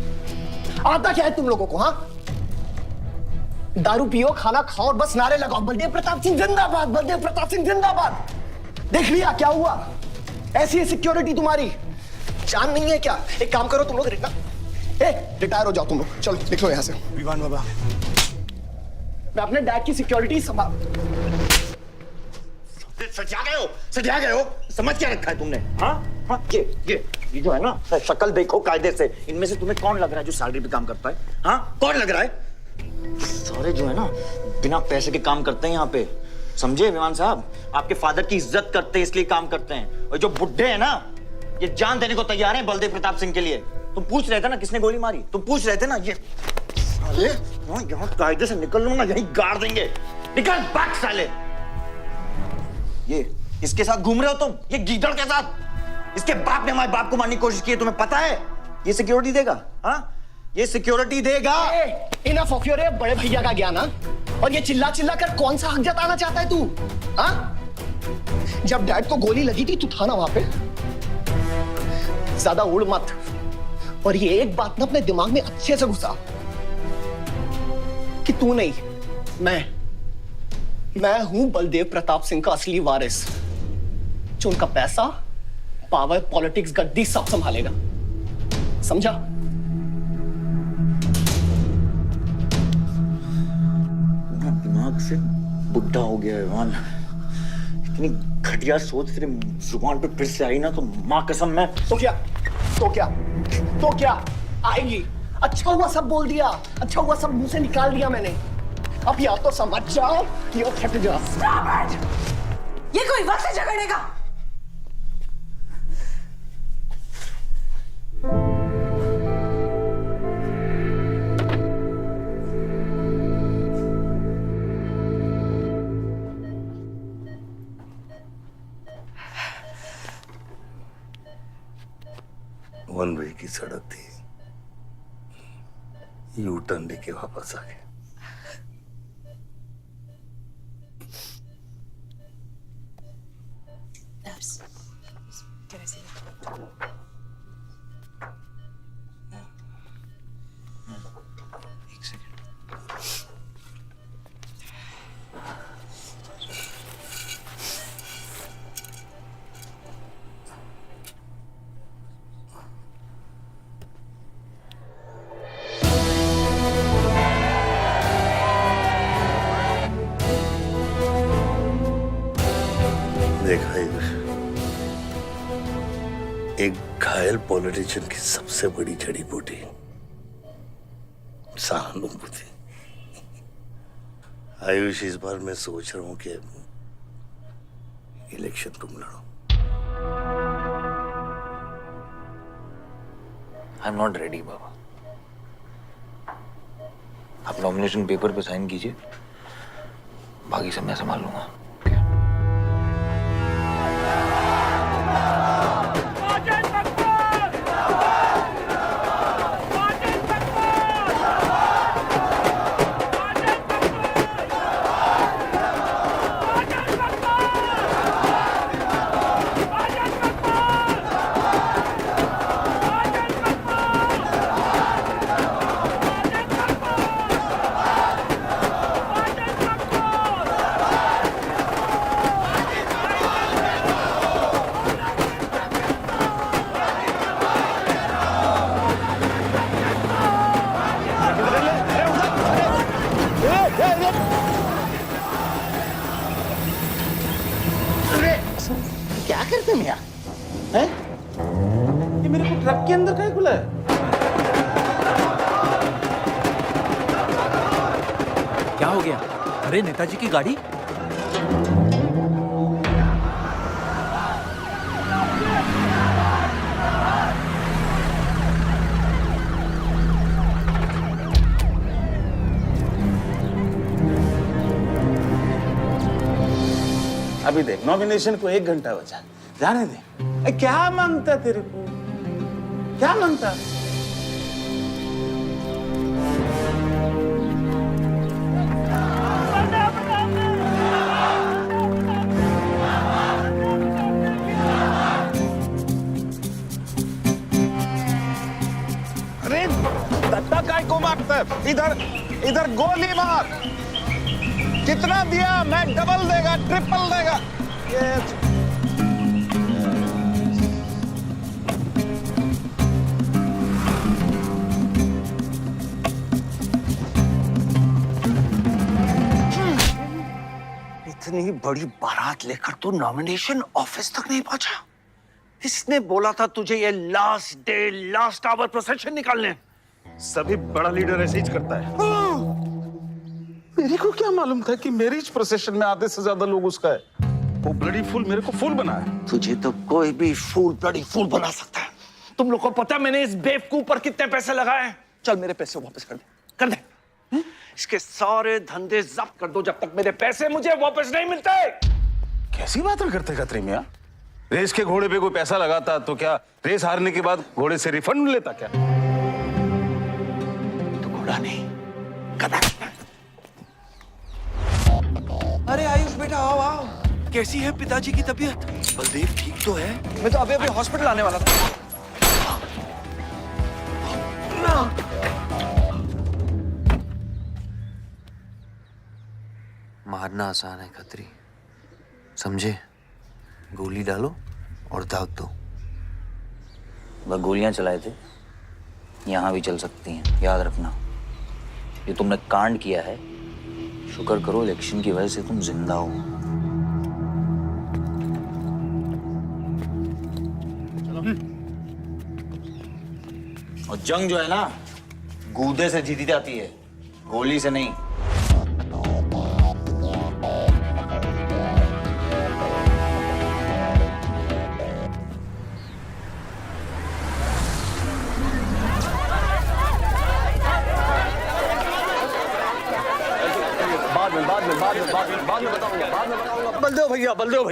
आता क्या है तुम लोगों को? हाँ, दारू पियो, खाना खाओ और बस नारे लगाओ, बलदेव प्रताप सिंह जिंदाबाद, बलदेव प्रताप सिंह जिंदाबाद। देख लिया क्या हुआ? ऐसी है सिक्योरिटी तुम्हारी? जान नहीं है क्या? एक काम करो तुम लोग, रिटायर हो जाओ तुम लोग, चलो निकलो यहाँ से। विवान बाबा, मैं अपने डैड की सिक्योरिटी संभाल। सजा गए हो, समझ क्या रखा है तुमने? हाँ, ये जो है ना, शक्ल देखो कायदे से। इनमें से तुम्हें कौन लग रहा है जो सैलरी पे काम करता है? हाँ, कौन लग रहा है? सारे जो है ना बिना पैसे के काम करते हैं यहाँ पे, समझे विमान साहब? आपके फादर की इज्जत करते हैं इसलिए काम करते हैं। और जो बुड्ढे हैं ना, ये जान देने को तैयार हैं बलदेव प्रताप सिंह के लिए। तुम पूछ रहे थे ना किसने गोली मारी? तुम पूछ रहे थे ना? ये साले यहाँ कायदे से निकल लूंगा, यहीं गाड़ देंगे। निकल भाग साले। ये इसके साथ घूम रहे हो तुम, ये गीदड़ के साथ। इसके बाप ने हमारे बाप को मारने की कोशिश की है, तुम्हें पता है? ये सिक्योरिटी देगा? हाँ, ये सिक्योरिटी देगा। इनफ ऑफ योर बड़े भैया का ज्ञान। और ये चिल्ला चिल्ला कर कौन सा हक जताना चाहता है तू? हाँ, जब डैड को गोली लगी थी तू था ना वहां पे? ज्यादा उड़ मत। और ये एक बात ना अपने दिमाग में अच्छे से घुसा कि तू नहीं, मैं हूं बलदेव प्रताप सिंह का असली वारिस, जो उनका पैसा, पावर, पॉलिटिक्स, गद्दी सब संभालेगा। समझा? दिमाग से बुढ़ा हो गया है विमान। इतनी घटिया सोच तेरे जुबान पे फिर से आई ना तो मां कसम मैं तो क्या आएगी? अच्छा हुआ सब बोल दिया, अच्छा हुआ सब मुंह से निकाल दिया मैंने। अब या तो समझ जाओ या फट जाओ। ये कोई वक्त है झगड़ने का? वन वे की सड़क थी, यू टर्न लेके वापस आ गए। रॉयल पॉलिटिशियन की सबसे बड़ी जड़ी बूटी सहानुभूति। आयुष, इस बार मैं सोच रहा हूं कि इलेक्शन तुम लड़ो। आई एम नॉट रेडी बाबा। आप नॉमिनेशन पेपर पे साइन कीजिए, बाकी सब मैं संभाल लूंगा। क्या करते हैं यार? हैं? ये मेरे को ट्रक के अंदर कहीं खुला है? क्या हो गया? अरे नेताजी की गाड़ी। अभी देख, नॉमिनेशन को 1 घंटा बचा, जाने दे। अरे क्या मांगता तेरे को? क्या मांगता? अरे दत्ता काय को मारता है? इधर गोली मार। कितना दिया? मैं डबल देगा, ट्रिपल देगा। इतनी बड़ी बारात लेकर तू नॉमिनेशन ऑफिस तक नहीं पहुंचा। इसने बोला था तुझे ये last day last hour procession निकालने। सभी बड़ा लीडर ऐसे ही करता है। मेरे को क्या मालूम था कि मैरिज प्रोसेशन में आधे से ज्यादा लोग उसका है। वो ब्लडी फूल मेरे को फूल बना है। तुझे तो कोई भी फूल ब्लडी फूल बना सकता है। तुम लोग को पता है मैंने इस बेवकूफ पर कितने पैसे लगाए हैं? चल मेरे पैसे वापस कर दे, कर दे। इसके सारे धंधे जब्त कर दो जब तक मेरे पैसे मुझे वापस नहीं मिलते। कैसी बातें करते खतरे मियां? रेस के घोड़े पे कोई पैसा लगाता तो क्या रेस हारने के बाद घोड़े से रिफंड लेता क्या? तो घोड़ा नहीं, गधा। अरे आयुष बेटा, आओ आओ। कैसी है पिताजी की तबीयत? बलदेव ठीक तो है? मैं तो अभी हॉस्पिटल आने वाला था। मारना आसान है खत्री, समझे? गोली डालो और दाग दो। वह गोलियां चलाए थे, यहां भी चल सकती हैं, याद रखना। ये तुमने कांड किया है, शुक्र करो इलेक्शन की वजह से तुम जिंदा हो। और जंग जो है ना, गूदे से जीती जाती है, गोली से नहीं।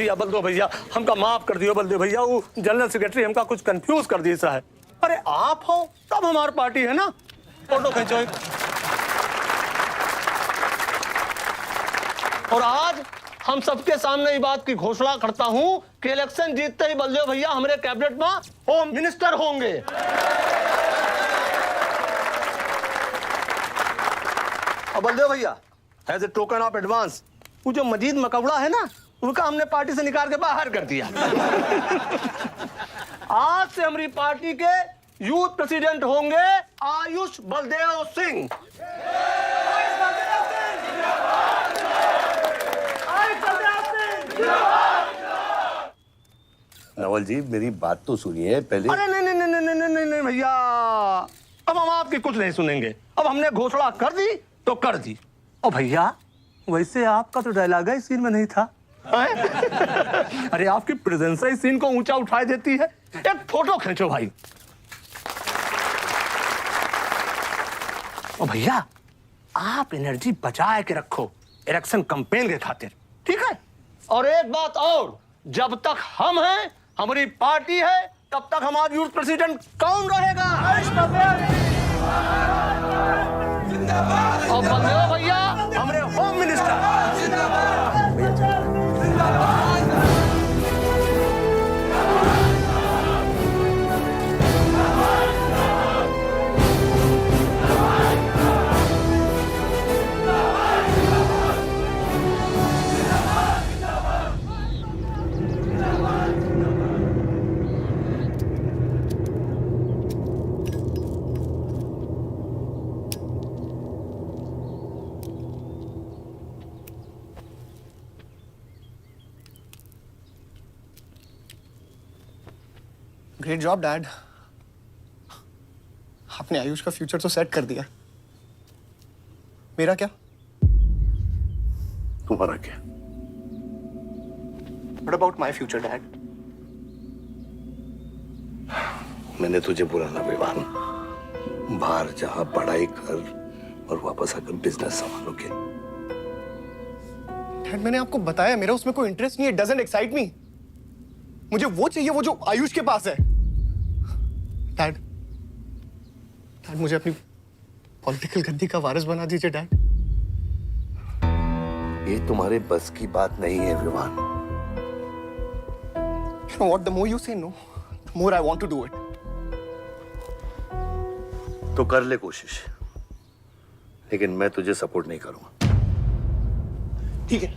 बलदेव भैया हमका माफ कर दियो। बलदेव भैया, वो जनरल सेक्रेटरी हमका कुछ कंफ्यूज कर दिया सा है। अरे आप हो तब हमारी पार्टी है ना। फोटो खींचो। और आज हम सबके सामने ये बात की घोषणा करता हूं कि इलेक्शन जीतते ही बलदेव भैया हमारे कैबिनेट में होम मिनिस्टर होंगे। और बलदेव भैया, as a token of advance, वो जो मजीद मकबड़ा है ना, उनका हमने पार्टी से निकाल के बाहर कर दिया। आज से हमारी पार्टी के यूथ प्रेसिडेंट होंगे आयुष बलदेव सिंह। नवल जी, मेरी बात तो सुनिए पहले। अरे नहीं नहीं नहीं भैया, अब हम आपकी कुछ नहीं सुनेंगे। अब हमने घोषणा कर दी तो कर दी। और भैया, वैसे आपका तो डायलॉग इस सीन में नहीं था। अरे आपकी प्रेजेंस इस सीन को ऊंचा उठा देती है। एक फोटो खींचो भाई। और भैया, आप एनर्जी बचा के रखो इलेक्शन कैंपेन के खातिर, ठीक है? और एक बात और, जब तक हम हैं, हमारी पार्टी है, तब तक हमारा यूथ प्रेसिडेंट कौन रहेगा? और बंदे हो भैया हमारे home minister. Great job dad. आपने आयुष का फ्यूचर तो सेट कर दिया। मेरा क्या? तुम्हारा क्या? What about my future, Dad? मैंने तुझे बुलाना विवान, बाहर जहां पढ़ाई कर और वापस आकर बिजनेस संभालोगे। डैड, मैंने आपको बताया मेरा उसमें कोई इंटरेस्ट नहीं है। Doesn't excite me. मुझे वो चाहिए वो जो आयुष के पास है। डैड, मुझे अपनी पॉलिटिकल गद्दी का वारिस बना दीजिए डैड। ये तुम्हारे बस की बात नहीं है Vivaan. You know what? The more you say no, the more I want to do it. तो कर ले कोशिश, लेकिन मैं तुझे सपोर्ट नहीं करूंगा। ठीक है,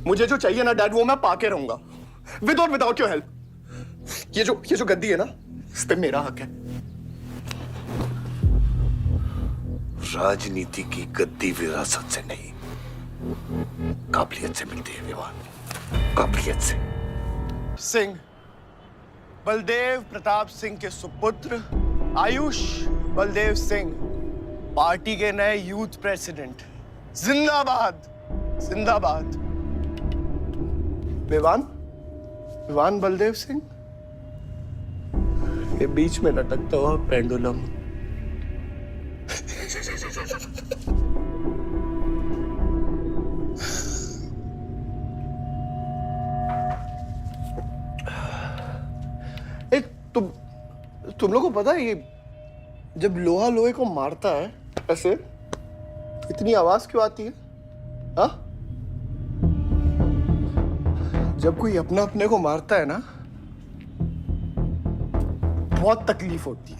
मुझे जो चाहिए ना डैड, वो मैं पाके रहूंगा, विद और विदाउट योर हेल्प। ये जो गद्दी है ना, इस पे मेरा हक है। राजनीति की गद्दी विरासत से नहीं, काबिलियत से मिलती है विवान, काबिलियत से। सिंह, बलदेव प्रताप सिंह के सुपुत्र आयुष बलदेव सिंह, पार्टी के नए यूथ प्रेसिडेंट। जिंदाबाद, जिंदाबाद। विवान बलदेव सिंह, ये बीच में लटकता हुआ पेंडुलम। तुम लोगों को पता है, ये जब लोहा लोहे को मारता है ऐसे, इतनी आवाज क्यों आती है? हाँ? जब कोई अपना अपने को मारता है ना, बहुत तकलीफ होती है।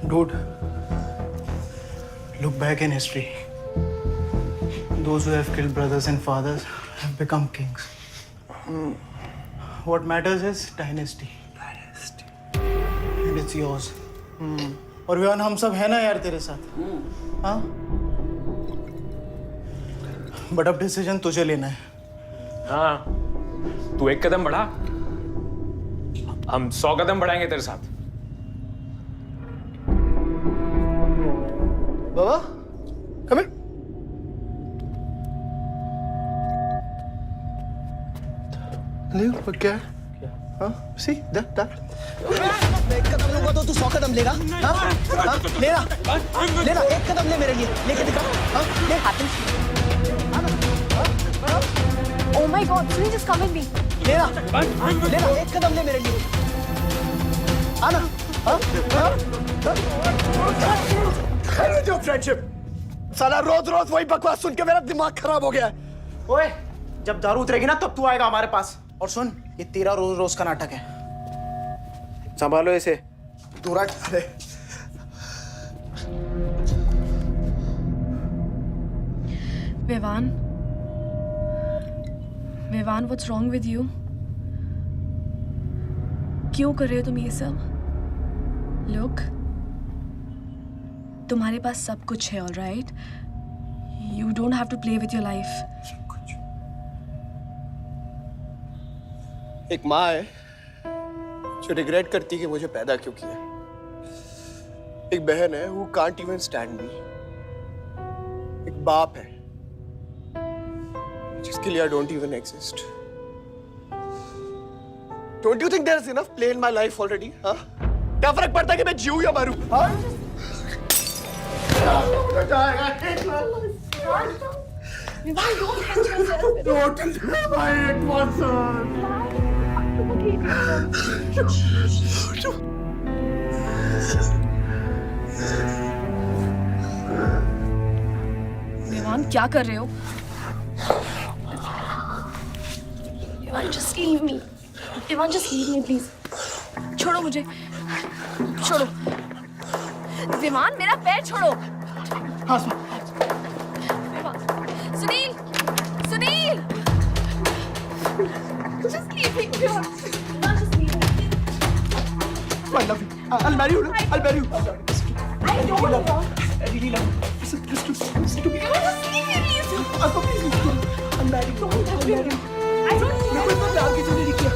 Dude, look back in history. Those who have killed brothers and fathers have become kings. What matters is dynasty. And it's yours. और विवान, हम सब है ना यार तेरे साथ। हाँ? बट अब डिसीजन तुझे लेना है। हाँ, तू एक कदम बढ़ा, हम 100 कदम बढ़ाएंगे तेरे साथ। बाबा, come here. नहीं, क्या है? हाँ, see that. मैं एक कदम लूंगा तो तू 100 कदम लेगा? हाँ? हाँ? लेना, एक कदम ले मेरे लिए, लेके दिखा। हाँ? ले Oh my God, can you just come with me? लेना, एक कदम ले मेरे लिए। आना, हाँ? जो फ्रेंडशिप, साला रोज वही बकवास सुन के मेरा दिमाग खराब हो गया है। ओए, जब दारू उतरेगी ना तब तू आएगा हमारे पास। और सुन, ये तेरा रोज का नाटक है, संभालो इसे। दूर हट। Vivaan, what's wrong with you? क्यों कर रहे हो तुम ये सब? Look, तुम्हारे पास सब कुछ है, all right? You don't have to play with your life. एक माँ है जो रिग्रेट करती है कि मुझे पैदा क्यों किया। एक बहन है who can't even stand me। एक बाप है जिसके लिए I don't even exist। Don't you think there is enough play in my life already? हाँ? क्या फर्क पड़ता है कि मैं जीऊं या मरूं? हाँ? विमान क्या कर रहे हो? विमान just leave me। विमान just leave me please। छोड़ो मुझे, छोड़ो। विमान मेरा पैर छोड़ो। Sunil, Sunil, just leave me। विमान just leave me। I love you। I'll marry you। I'll marry you। I don't love you। I really love you। Listen to me। Just leave me please। please listen to me। I'll marry you। I'll marry you। I don't need मेरे को इतना प्यार किसी ने नहीं किया।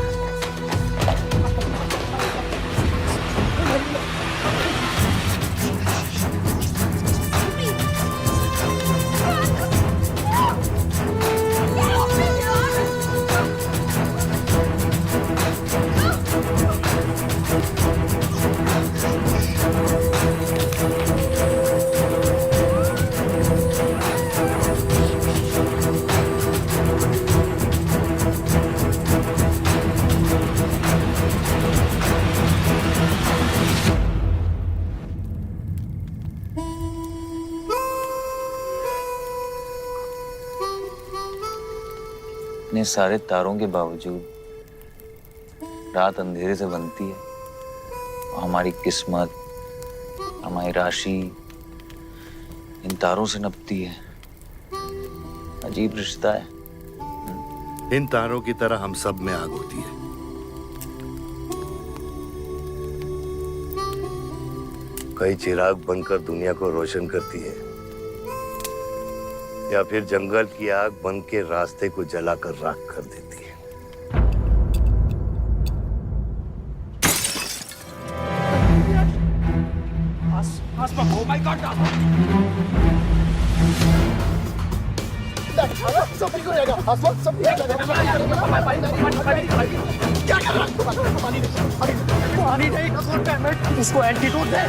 इतने सारे तारों के बावजूद रात अंधेरे से बनती है और हमारी किस्मत, हमारी राशि इन तारों से नपती है। अजीब रिश्ता है। इन तारों की तरह हम सब में आग होती है। कई चिराग बनकर दुनिया को रोशन करती है, या फिर जंगल की आग बन के रास्ते को जलाकर राख कर देती है। Oh my God! सब ठीक हो जाएगा। सब ठीक हो जाएगा। क्या कर रहा है? पानी नहीं। इसको एंटीडोट दे।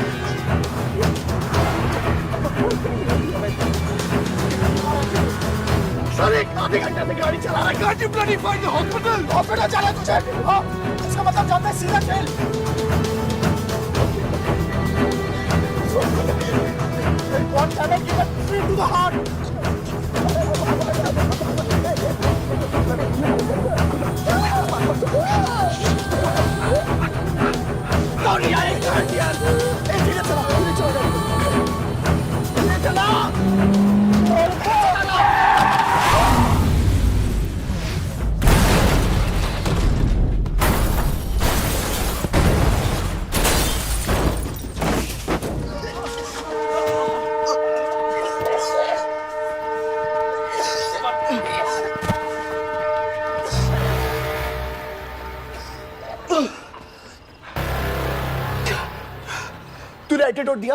सर एक आधे घंटे से गाड़ी चला रहा है। Can't you bloody find the hospital? Hospital जाना है तुझे? हाँ, इसका मतलब जाता है सीधा jail. What damage you can feel to the heart? Sorry, I can't hear. धीरे चला। धीरे चला। तूने एंटीडोट दिया?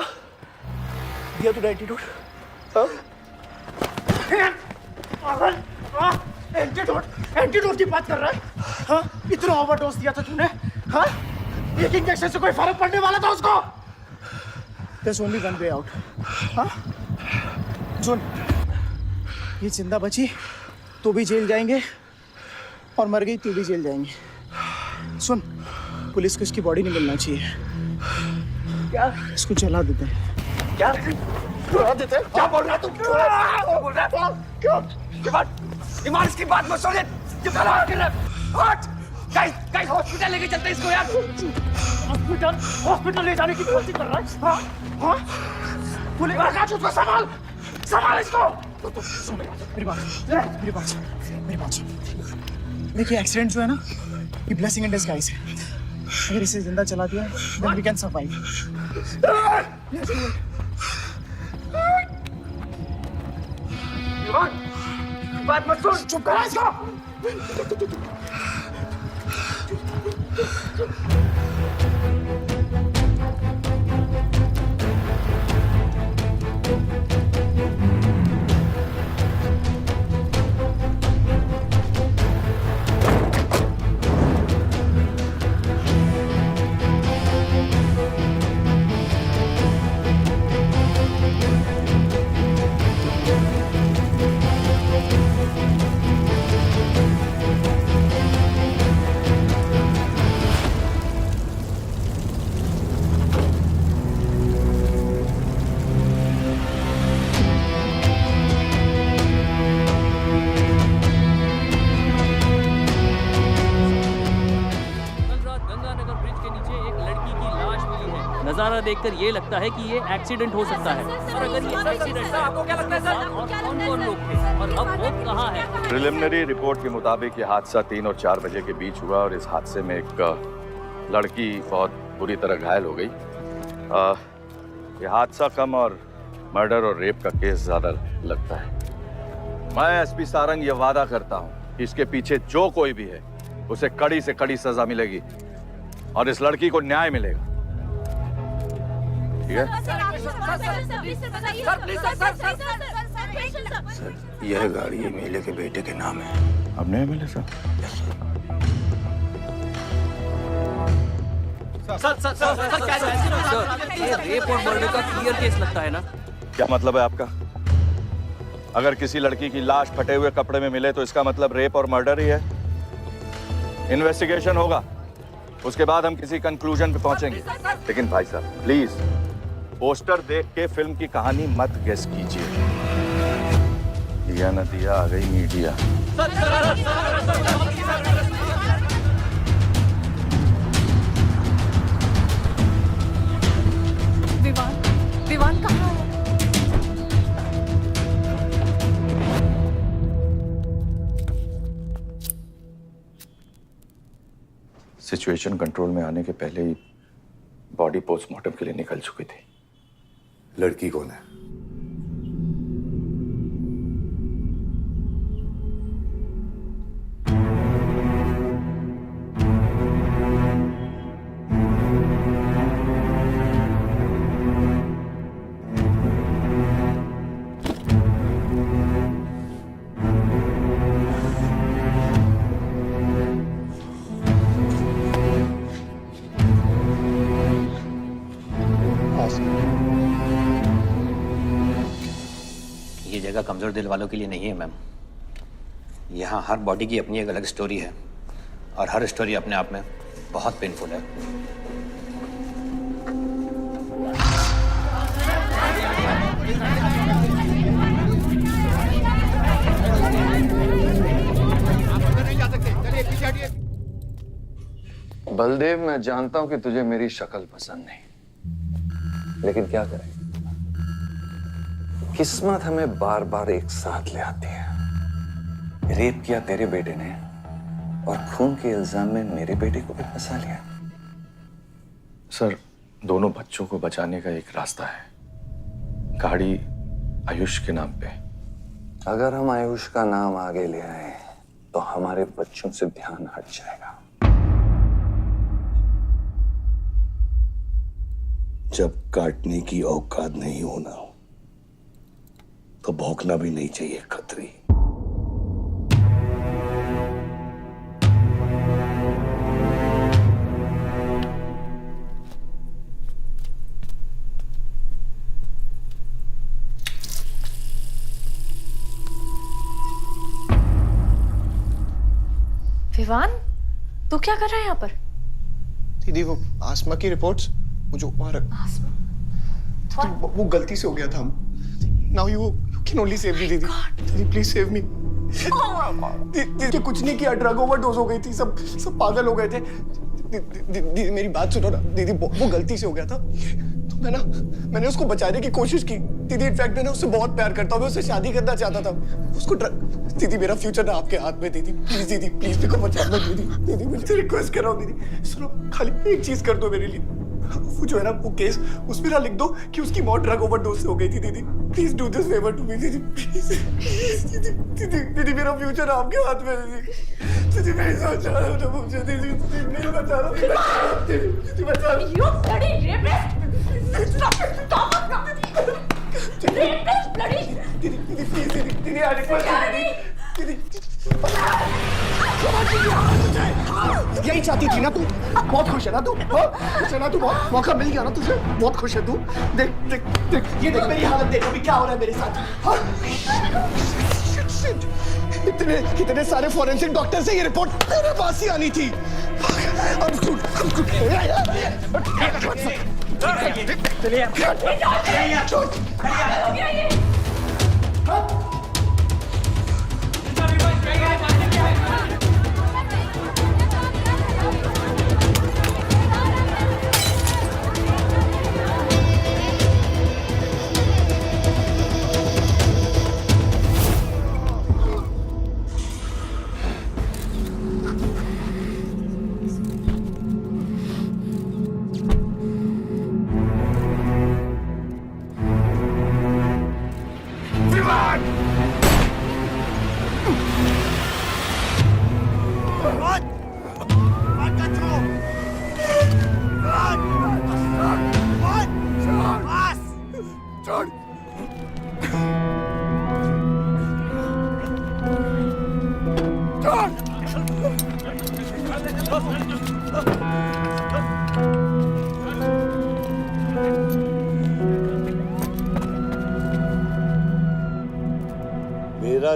दिया तूने एंटीडोट? हाँ? एंटीडोट की बात कर रहा है? हाँ? इतना ओवरडोज दिया था तूने? हाँ? एक इंजेक्शन से कोई फर्क पड़ने वाला था उसको? There's only one way out. हाँ? सुन, ये जिंदा बची तो भी जेल जाएंगे और मर गई तो भी जेल जाएंगे। सुन, पुलिस को इसकी बॉडी नहीं मिलना चाहिए। क्या? इसको जला देते हैं। क्या? जला देते हैं? क्या बोल रहा है तू? क्या बोल रहा है? क्यों? ईमान इसकी बात मत सुन। गाइस हॉस्पिटल लेके चलते इसको यार। हॉस्पिटल ले जाने की कोशिश कर रहा है? हाँ? हाँ? पुलिस का उसको संभाल इसको। मेरी बात। देखिए एक्सीडेंट जो है ना, ये ब्लेसिंग इन डिस्गाइज है। अगर इसे जिंदा चला दिया, then we can survive. बात मत सुन। चुप करा इसको। नजारा देखकर ये लगता है कि ये एक्सीडेंट हो सकता है। और अगर ये एक्सीडेंट है, आपको क्या लगता है सर? और कौन-कौन लोग थे और अब वो कहाँ है? प्रिलिमिनरी रिपोर्ट के मुताबिक ये हादसा 3 और 4 बजे के बीच हुआ और इस हादसे में एक लड़की बहुत बुरी तरह घायल हो गई। ये हादसा कम और मर्डर और रेप का केस ज्यादा लगता है। मैं एसपी सारंग ये वादा करता हूँ कि इसके पीछे जो कोई भी है उसे कड़ी से कड़ी सजा मिलेगी और इस लड़की को न्याय मिलेगा। ठीक है? सर, यह गाड़ी एमएलए के बेटे के नाम है। अब नहीं मिले सर? ये रेप और मर्डर का क्लियर केस लगता है ना? क्या मतलब है आपका? अगर किसी लड़की की लाश फटे हुए कपड़े में मिले तो इसका मतलब रेप और मर्डर ही है। इन्वेस्टिगेशन होगा, उसके बाद हम किसी कंक्लूजन पे पहुंचेंगे। लेकिन भाई साहब प्लीज पोस्टर देख के फिल्म की कहानी मत गेस कीजिए। दिया न दिया आ गई मीडिया। विवान कहाँ है? सिचुएशन कंट्रोल में आने के पहले ही बॉडी पोस्टमार्टम के लिए निकल चुकी थी। लड़की कौन है? ये जगह कमजोर दिल वालों के लिए नहीं है मैम। यहाँ हर बॉडी की अपनी एक अलग स्टोरी है और हर स्टोरी अपने आप में बहुत पेनफुल है। बलदेव, मैं जानता हूं कि तुझे मेरी शक्ल पसंद नहीं, लेकिन क्या करें, किस्मत हमें बार बार एक साथ ले आती है। रेप किया तेरे बेटे ने और खून के इल्जाम में मेरे बेटे को भी फंसा लिया। सर, दोनों बच्चों को बचाने का एक रास्ता है, गाड़ी आयुष के नाम पे। अगर हम आयुष का नाम आगे ले आए तो हमारे बच्चों से ध्यान हट जाएगा। जब काटने की औकात नहीं होना तो भौंकना भी नहीं चाहिए खतरी। विवान, तू क्या कर रहा है यहाँ पर? दीदी वो आसमा की रिपोर्ट्स, वो जो वो गलती से हो गया था। Now you can only save me दीदी। दीदी प्लीज सेव मी। दीदी कुछ नहीं किया, ड्रग ओवरडोज हो गई थी, सब पागल हो गए थे। दीदी मेरी बात सुनो ना दीदी, वो गलती से हो गया था तो मैंने उसको बचाने की कोशिश की दीदी। इनफैक्ट मैंने उससे बहुत प्यार करता हूँ, मैं उससे शादी करना चाहता था। उसको दीदी मेरा फ्यूचर ना आपके हाथ में दीदी, प्लीज मेरे को बचा लो दीदी। दीदी मुझे रिक्वेस्ट कर रहा हूँ दीदी, सुनो खाली एक चीज कर दो मेरे लिए। वो जो है ना वो केस उसमें ना लिख दो कि उसकी मौत ड्रग ओवरडोज से हो गई थी दीदी। Please do this favour to me दीदी, प्लीज दीदी मेरा फ्यूचर आपके हाथ में दीदी। दीदी मेरी सोच रहा है मुझे दीदी, प्लीज बचा लो दीदी, बचा लो। You bloody rapist! Stop it! Stop it! Rapist, bloody! दीदी प्लीज दीदी आई रिक्वेस्ट दीदी। यही चाहती थी ना तू? बहुत खुश है ना तू? खुश है ना तू? बहुत मौका मिल गया ना तुझे? बहुत खुश है तू? देख देख देख, ये देख मेरी हालत, देख अभी क्या हो रहा है मेरे साथ। इतने सारे फॉरेंसिक डॉक्टर से ये रिपोर्ट तेरे पास ही आनी थी।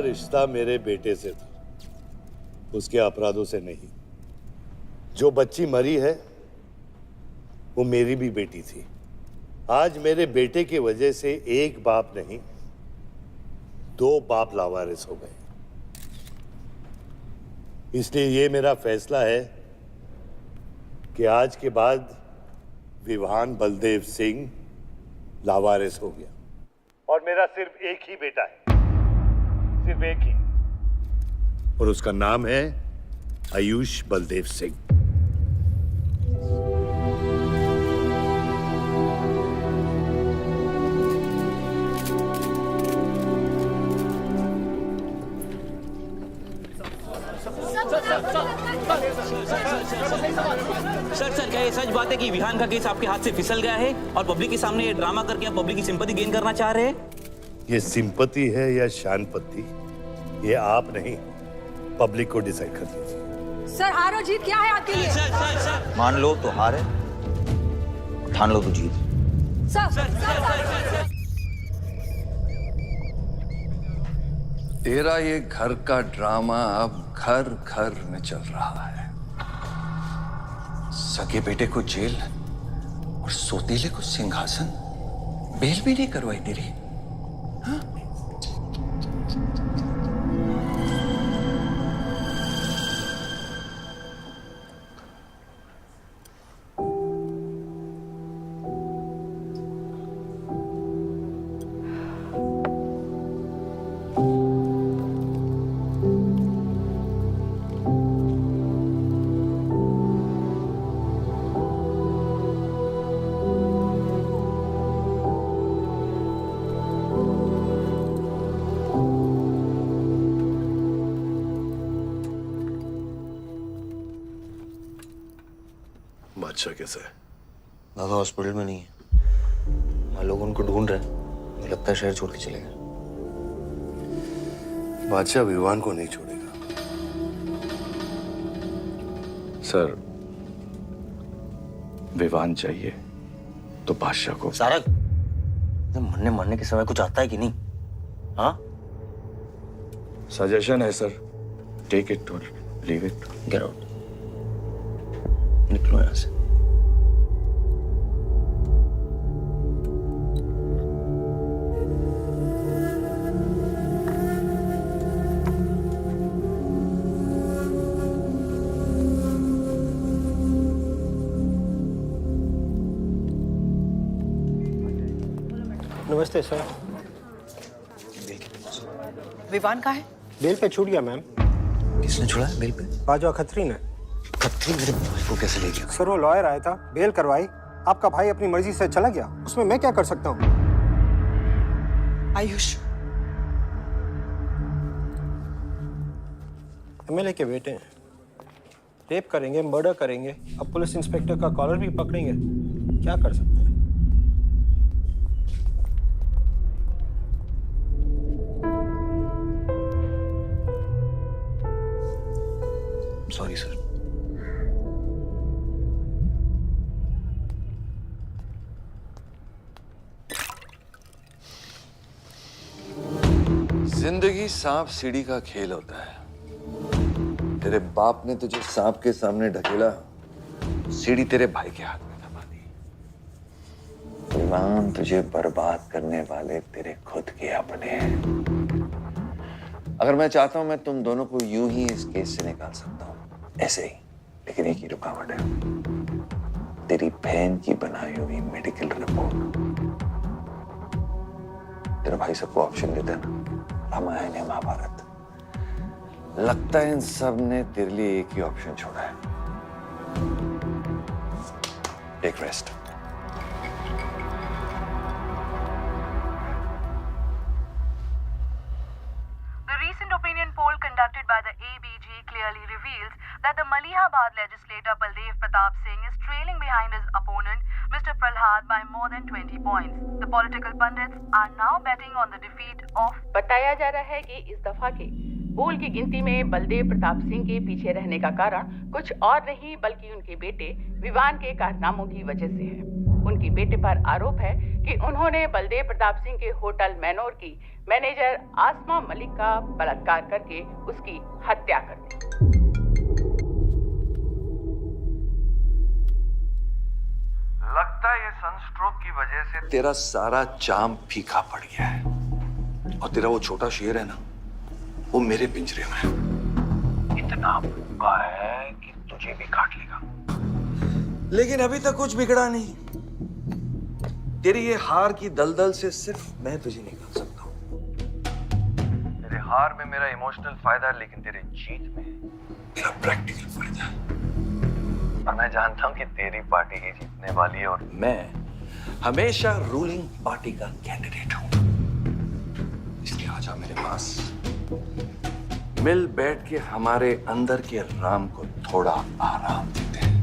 रिश्ता मेरे बेटे से था, उसके अपराधों से नहीं। जो बच्ची मरी है वो मेरी भी बेटी थी। आज मेरे बेटे की वजह से एक बाप नहीं, 2 बाप लावारिस हो गए। इसलिए ये मेरा फैसला है कि आज के बाद विवान बलदेव सिंह लावारिस हो गया और मेरा सिर्फ एक ही बेटा है, सिर्फ एक ही, और उसका नाम है आयुष बलदेव सिंह। सर क्या ये सच बात है कि विहान का केस आपके हाथ से फिसल गया है और पब्लिक के सामने ये ड्रामा करके आप पब्लिक की सिंपैथी गेन करना चाह रहे हैं? ये सिंपैथी है या शानपत्ती, ये आप नहीं, पब्लिक को डिसाइड कर दीजिए। सर हार और जीत क्या है आपके लिए? मान लो तो हार है, ठान लो तो जीत। तेरा ये घर का ड्रामा अब घर घर में चल रहा है। सगे बेटे को जेल और सोतीले को सिंहासन, बेल भी नहीं करवाई तेरी। हाँ? बादशाह कैसा है? बाबा हॉस्पिटल में नहीं है, वहाँ लोग उनको ढूंढ रहे हैं। मुझे लगता है शहर छोड़ के चले गए। बादशाह विवान को नहीं छोड़ेगा। सर, विवान चाहिए तो बादशाह को। सारंग, मरने के समय कुछ आता है कि नहीं? हाँ? सजेशन है सर, टेक इट और लीव इट। गेट आउट, निकलो यहाँ से। नमस्ते सर। विवान का है? बेल पे छूट गया मैम। किसने छोड़ा है बेल पे? बाजवा खत्री ने। खत्री मेरे भाई को कैसे ले गया? सर वो लॉयर आया था, बेल करवाई, आपका भाई अपनी मर्जी से चला गया, उसमें मैं क्या कर सकता हूँ? आयुष एमएलए के बेटे हैं, रेप करेंगे, मर्डर करेंगे, अब पुलिस इंस्पेक्टर का कॉलर भी पकड़ेंगे, क्या कर सकते हैं? Sorry sir. जिंदगी सांप सीढ़ी का खेल होता है। तेरे बाप ने तुझे सांप के सामने ढकेला, सीढ़ी तेरे भाई के हाथ में दबा दी। विमान तुझे बर्बाद करने वाले तेरे खुद के अपने हैं। अगर मैं चाहता हूं मैं तुम दोनों को यूं ही इस केस से निकाल सकता हूं, ऐसे ही, लेकिन एक ही रुकावट है, तेरी बहन की बनाई हुई मेडिकल रिपोर्ट। तेरा भाई सबको ऑप्शन देता है ना, रामायण या महाभारत। लगता है इन सब ने तेरे लिए एक ही ऑप्शन छोड़ा है, take rest. The recent opinion poll conducted by the ABG clearly reveals that the Malihabad legislator Baldev Pratap Singh is trailing behind his opponent, Mr. Prahlad, by more than 20 points. The political pundits are now betting on the defeat of. बताया जा रहा है कि इस दफा के बोल की गिनती में बलदेव प्रताप सिंह के पीछे रहने का कारण कुछ और नहीं बल्कि उनके बेटे विवान के कारनामों की वजह से है। उनके बेटे पर आरोप है कि उन्होंने बलदेव प्रताप सिंह के होटल मैनोर की मैनेजर आसमा मलिक का बलात्कार करके उसकी हत्या कर दी। लगता है ये सनस्ट्रोक की वजह से तेरा सारा चाम फीका पड़ गया है और तेरा वो छोटा शेर है ना, वो मेरे पिंजरे में है। इतना भूखा है कि तुझे भी काट लेगा। लेकिन अभी तक कुछ बिगड़ा नहीं। तेरी ये हार की दलदल से सिर्फ मैं तुझे निकाल सकता हूँ। तेरे हार में मेरा इमोशनल फायदा है, लेकिन तेरे जीत में मेरा प्रैक्टिकल फायदा है। और मैं जानता हूं कि तेरी पार्टी ही जीतने वाली है और मैं हमेशा रूलिंग पार्टी का कैंडिडेट हूं। इसलिए आजा मेरे पास, मिल बैठ के हमारे अंदर के राम को थोड़ा आराम देते हैं।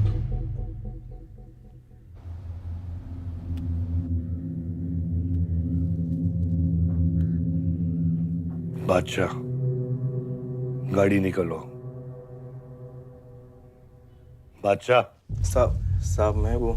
बादशाह, गाड़ी निकलो। बादशाह साहब मैं वो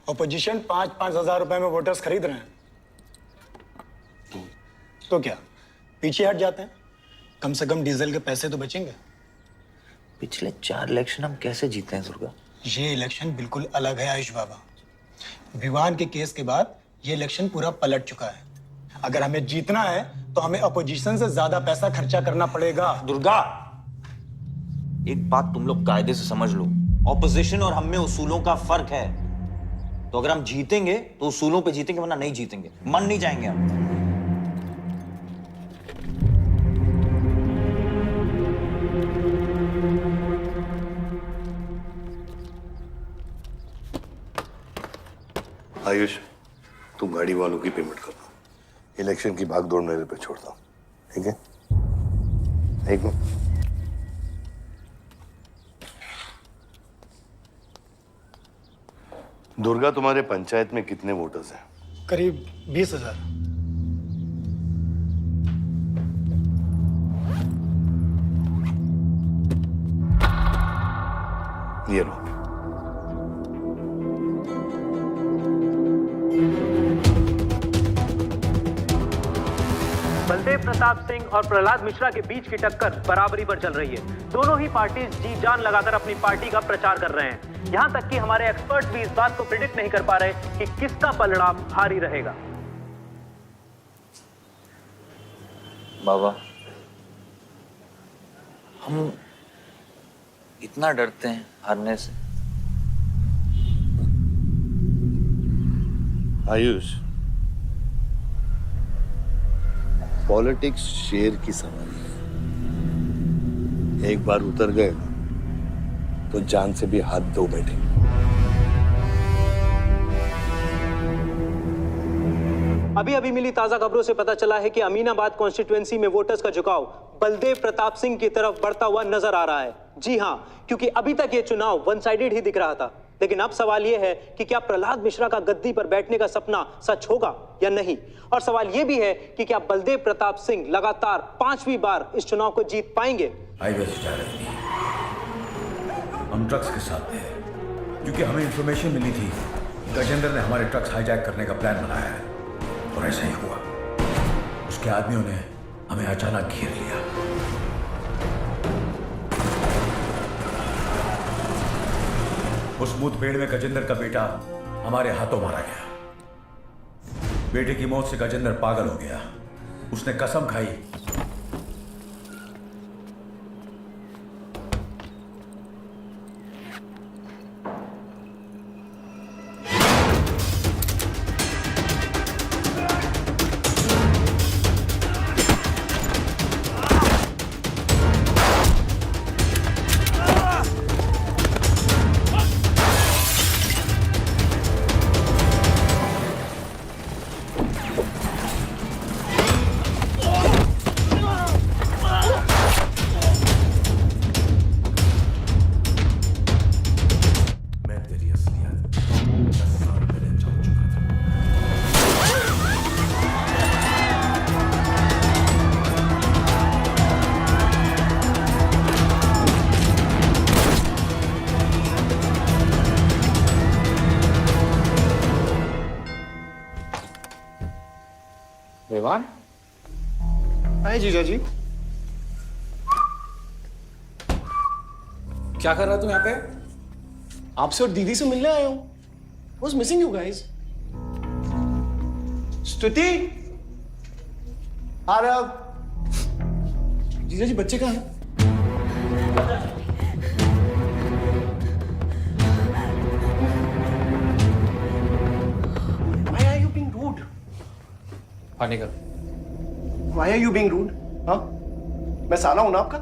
अपोजिशन 5-5 हजार रुपए में वोटर्स खरीद रहे हैं, तो क्या पीछे हट जाते हैं? कम से कम डीजल के पैसे तो बचेंगे। पिछले 4 इलेक्शन हम कैसे जीते हैं दुर्गा? ये इलेक्शन बिल्कुल अलग है आयुष बाबा। विवान के केस के बाद ये इलेक्शन पूरा पलट चुका है। अगर हमें जीतना है तो हमें अपोजिशन से ज्यादा पैसा खर्चा करना पड़ेगा। दुर्गा, एक बात तुम लोग कायदे से समझ लो, ऑपोजिशन और हम में उसूलों का फर्क है। तो अगर हम जीतेंगे तो उसूलों पे जीतेंगे, वरना नहीं जीतेंगे, मन नहीं जाएंगे हम। आयुष, तुम गाड़ी वालों की पेमेंट कर दो। इलेक्शन की भागदौड़ मेरे पे छोड़ता हूँ, ठीक है? एक मिनट। दुर्गा, तुम्हारे पंचायत में कितने वोटर्स हैं? करीब 20,000। ये लो। बलदेव प्रताप सिंह और प्रहलाद मिश्रा के बीच की टक्कर बराबरी पर चल रही है। दोनों ही पार्टी जी जान लगाकर अपनी पार्टी का प्रचार कर रहे हैं। यहां तक कि हमारे एक्सपर्ट भी इस बात को प्रिडिक्ट नहीं कर पा रहे कि किसका पलड़ा भारी रहेगा। बाबा, हम इतना डरते हैं हारने से। आयुष, पॉलिटिक्स शेर की सवारी है। एक बार उतर गए ना तो जान से भी हाथ धो बैठे। अभी अभी मिली ताजा खबरों से पता चला है कि अमीनाबाद कॉन्स्टिट्यूएंसी में वोटर्स का झुकाव बलदेव प्रताप सिंह की तरफ बढ़ता हुआ नजर आ रहा है। जी हां, क्योंकि अभी तक ये चुनाव वन साइडेड ही दिख रहा था। लेकिन अब सवाल यह है कि क्या प्रहलाद मिश्रा का गद्दी पर बैठने का सपना सच होगा या नहीं। और सवाल यह भी है कि क्या बलदेव प्रताप सिंह लगातार 5वीं बार इस चुनाव को जीत पाएंगे। हाईवे से जा रही थी, हम ट्रक्स के साथ थे, क्योंकि हमें इंफॉर्मेशन मिली थी गजेंद्र ने हमारे ट्रक्स हाईजैक करने का प्लान बनाया है। और ऐसा ही हुआ। उसके आदमियों ने हमें अचानक घेर लिया। उस मुठभेड़ में गजेंद्र का बेटा हमारे हाथों मारा गया। बेटे की मौत से गजेंद्र पागल हो गया। उसने कसम खाई मैं तेरी असलियत 10 साल पहले जान चुका था। विवान, हाय जीजा जी। क्या कर रहा तू यहाँ पे? आपसे और दीदी से मिलने आया हूँ। Was missing you guys. स्तुति, आरव, जीजा जी बच्चे कहाँ हैं? Why are you being rude? पानी कर। Why are you being rude? हाँ? मैं साला हूं ना आपका?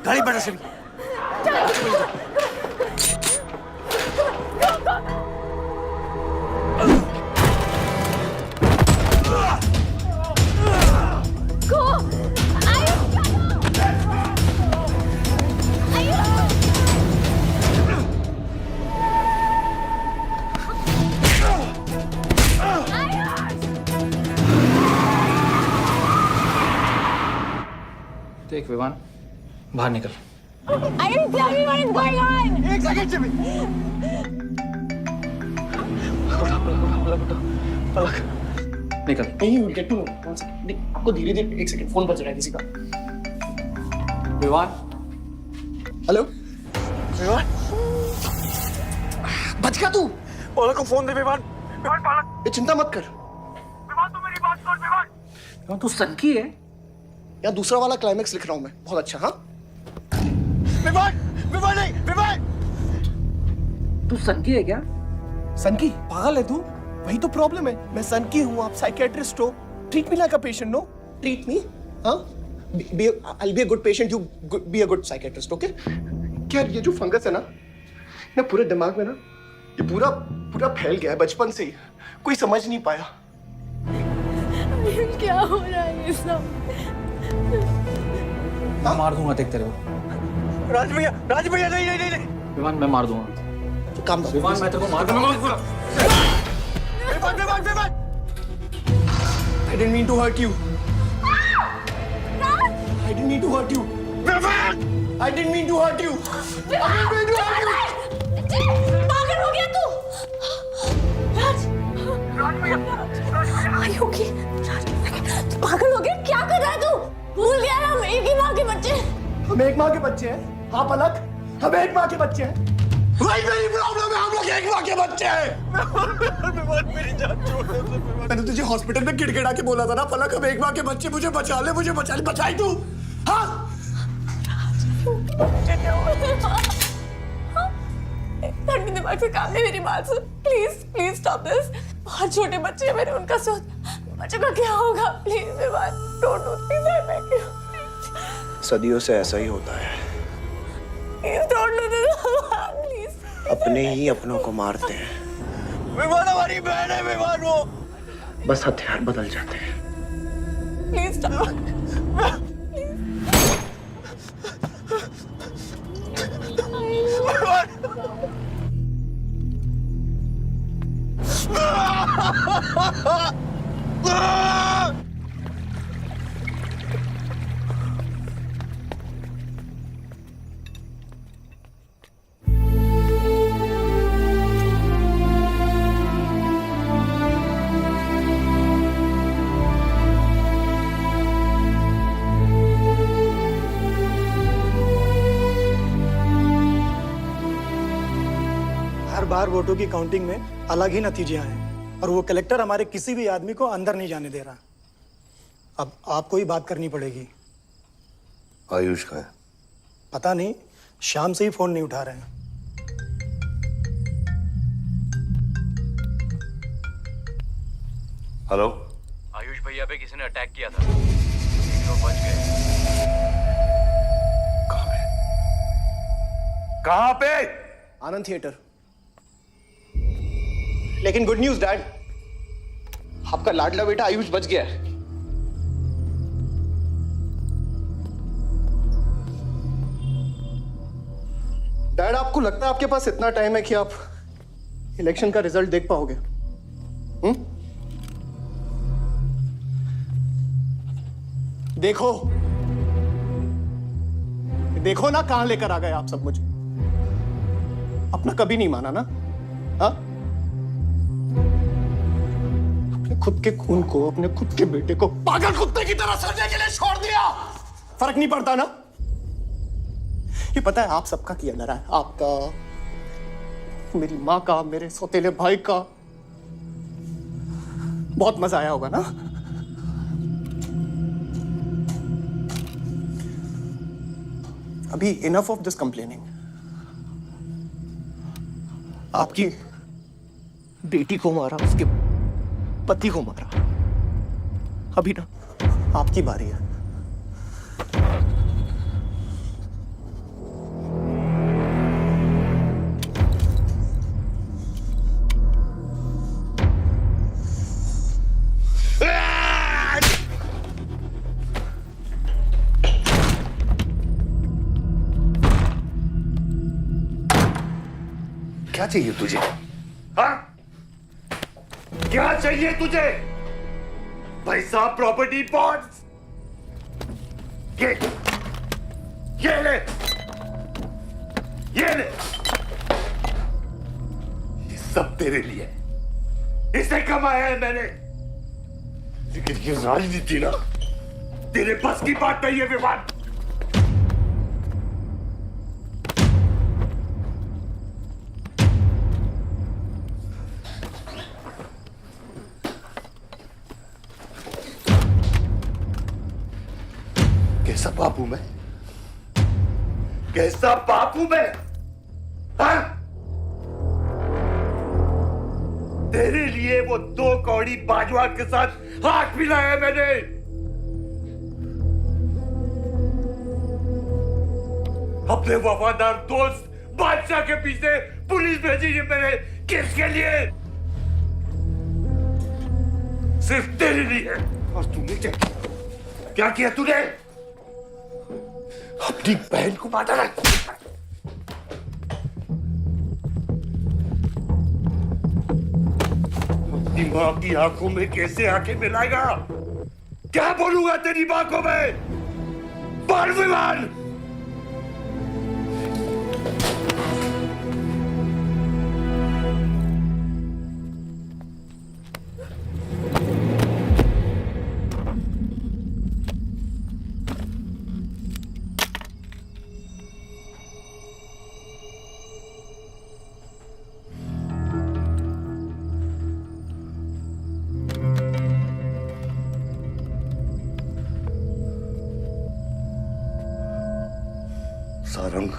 गाड़ी बढ़ा से देख विवान, बाहर निकल। I didn't tell me what is going on. एक सेकंड से भी। पलक। निकल। नहीं, you get to know. One second. नहीं, आपको धीरे-धीरे एक सेकंड फोन बज रहा है किसी का। विवान। हेलो। विवान। बच गया तू। पलक को फोन दे विवान। विवान पलक। ये चिंता मत कर। विवान तू मेरी बात सुन विवान। विवान तू सनकी है? या दूसरा वाला क्लाइमेक्स लिख रहा हूँ मैं। बहुत अच्छा, हाँ? विवान, विवान नहीं, विवान। तू सनकी है क्या? सनकी? पागल है तू? वही तो प्रॉब्लम है। मैं सनकी हूँ, आप साइकियाट्रिस्ट हो। Treat me like a patient, no? Treat me, हाँ? I'll be a good patient, you be a good psychiatrist, okay? क्या ये जो फंगस है ना पूरे दिमाग में ना, ये पूरा फैल गया है बचपन से ही। कोई समझ नहीं पाया। क्या हो रहा है ये सब? मैं मार दूंगा देख तेरे को। राज भैया नहीं। विवान मैं मार दूंगा। काम दो। विवान मैं तेरे को मार दूंगा। Vivaan. I didn't mean to hurt you. I didn't mean to hurt you. I didn't mean to hurt you. पागल हो गया तू? राज Are you okay? तू पागल हो गया? क्या कर रहा है तू? भूल गया हम एक ही माँ के बच्चे। हम एक माँ के बच्चे हैं? हाँ पलक, हम एक माँ के बच्चे हैं। वही मेरी प्रॉब्लम है, हम लोग एक माँ के बच्चे हैं। विवान मेरी जान छोड़ दे। मैंने तुझे हॉस्पिटल में गिड़गिड़ा के बोला था ना पलक, हम एक माँ के बच्चे, मुझे बचा ले, बचाई तू? हाँ? ठंडी दिमाग से काम नहीं, मेरी बात सुन। Please stop this. बहुत छोटे बच्चे हैं मेरे, उनका सोच बच्चों का क्या होगा? Please Vivan, don't do this. I beg you. सदियों से ऐसा ही होता है। Please don't do this. Please. अपने ही अपनों को मारते हैं। विवान हमारी बहन है विवान, वो बस हथियार बदल जाते हैं। Please stop. हर बार वोटों की काउंटिंग में अलग ही नतीजे आए हैं और वो कलेक्टर हमारे किसी भी आदमी को अंदर नहीं जाने दे रहा। अब आपको ही बात करनी पड़ेगी। आयुष का है? पता नहीं, शाम से ही फोन नहीं उठा रहे हैं। हेलो, आयुष भैया पे किसी ने अटैक किया था, 3 लोग बच गए। कहां पे? आनंद थिएटर। लेकिन गुड न्यूज डैड, आपका लाडला बेटा आयुष बच गया है। डैड, आपको लगता है आपके पास इतना टाइम है कि आप इलेक्शन का रिजल्ट देख पाओगे? देखो देखो ना, कहां लेकर आ गए आप सब मुझे। अपना कभी नहीं माना ना? हाँ, अपने खुद के खून को, अपने खुद के बेटे को पागल कुत्ते की तरह सड़ने के लिए छोड़ दिया। फर्क नहीं पड़ता ना? ये पता है आप सबका किया जा रहा है, आपका, मेरी माँ का, मेरे सौतेले भाई का। बहुत मजा आया होगा ना? अभी इनफ ऑफ दिस कंप्लेनिंग। आपकी बेटी को मारा, उसके पति को मारा, अभी ना आपकी बारी है। क्या चाहिए तुझे? हाँ? क्या चाहिए तुझे? भाई साहब, प्रॉपर्टी बॉन्ड्स, ये ले, ये ले, ये सब तेरे लिए, इसे कमाया है मैंने। लेकिन ये राजनीति ना, तेरे बस की बात नहीं है विवान। कैसा बाप हूं मैं? कैसा बाप हूं मैं? हाँ? तेरे लिए वो 2 कौड़ी बाजवान के साथ हाथ मिलाया मैंने। अपने वफादार दोस्त बादशाह के पीछे पुलिस भेजी है मैंने। किसके लिए? सिर्फ तेरे लिए। और तूने क्या किया तूने? अपनी बहन को मारा ना। अपनी मां की आंखों में कैसे आंखें मिलाएगा? क्या बोलूंगा तेरी मां को मैं? बोल विमान। सारंग,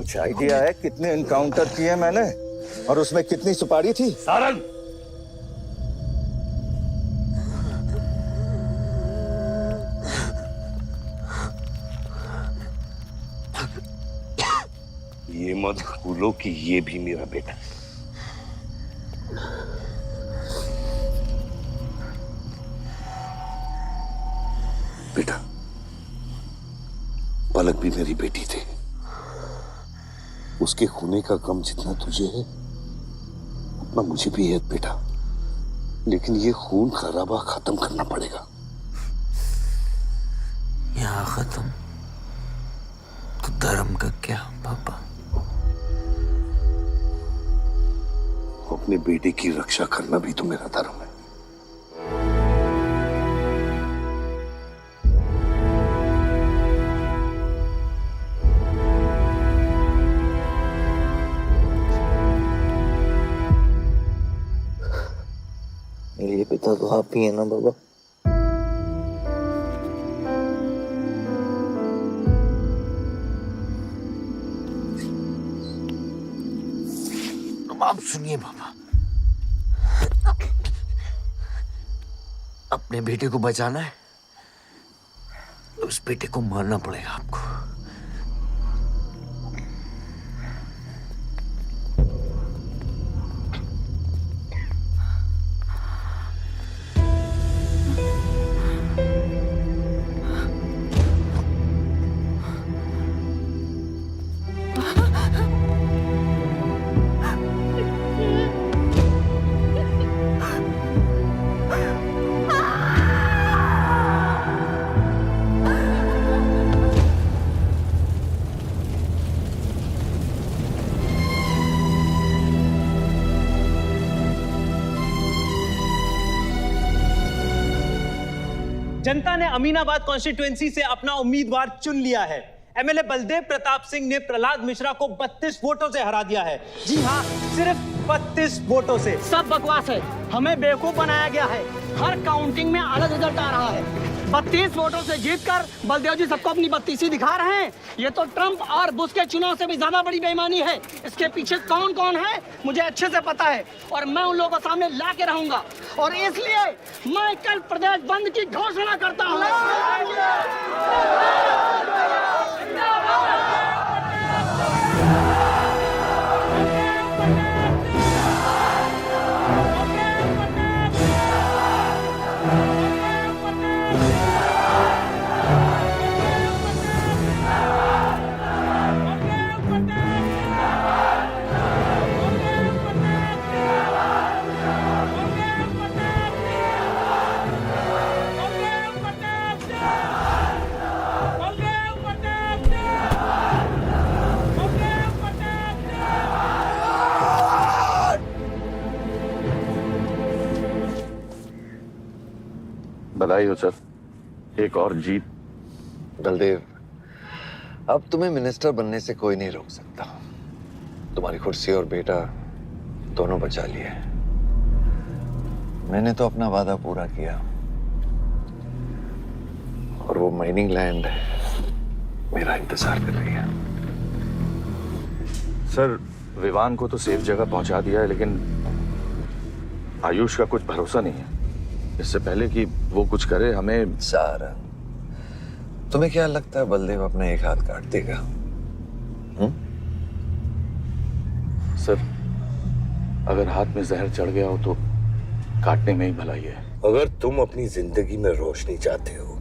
कुछ आइडिया है कितने एनकाउंटर किए मैंने और उसमें कितनी सुपारी थी? सारंग, ये मत भूलो कि ये भी मेरा बेटा है। बेटा, पलक भी मेरी बेटी थी। उसके खूने का गम जितना तुझे है उतना मुझे भी है बेटा, लेकिन ये खून खराबा खत्म करना पड़ेगा। यहाँ खत्म तो धर्म का क्या पापा? अपने बेटे की रक्षा करना भी तो मेरा धर्म है। मेरे पिता तो आप ही है ना बाबा? अब आप सुनिए बाबा, अपने बेटे को बचाना है तो उस बेटे को मारना पड़ेगा आपको। जनता ने अमीनाबाद कॉन्स्टिट्यूएंसी से अपना उम्मीदवार चुन लिया है। एमएलए बलदेव प्रताप सिंह ने प्रहलाद मिश्रा को 32 वोटों से हरा दिया है। जी हाँ, सिर्फ 32 वोटों से। सब बकवास है, हमें बेवकूफ बनाया गया है। हर काउंटिंग में अलग रिजल्ट आ रहा है। 32 वोटों से जीतकर बलदेव जी सबको अपनी बत्तीसी दिखा रहे हैं। ये तो ट्रंप और बुश के चुनाव से भी ज्यादा बड़ी बेईमानी है। इसके पीछे कौन कौन है मुझे अच्छे से पता है और मैं उन लोगों को सामने ला के रहूंगा और इसलिए मैं कल प्रदेश बंद की घोषणा करता हूँ। बधाई हो सर, एक और जीत। बलदेव, अब तुम्हें मिनिस्टर बनने से कोई नहीं रोक सकता। तुम्हारी कुर्सी और बेटा दोनों बचा लिए। मैंने तो अपना वादा पूरा किया और वो माइनिंग लैंड मेरा इंतजार कर रही है। सर, विवान को तो सेफ जगह पहुंचा दिया है, लेकिन आयुष का कुछ भरोसा नहीं है। इससे पहले कि वो कुछ करे हमें। सारा, तुम्हें क्या लगता है बलदेव अपने एक हाथ काट देगा? सर, अगर हाथ में जहर चढ़ गया हो तो काटने में ही भलाई है। अगर तुम अपनी जिंदगी में रोशनी चाहते हो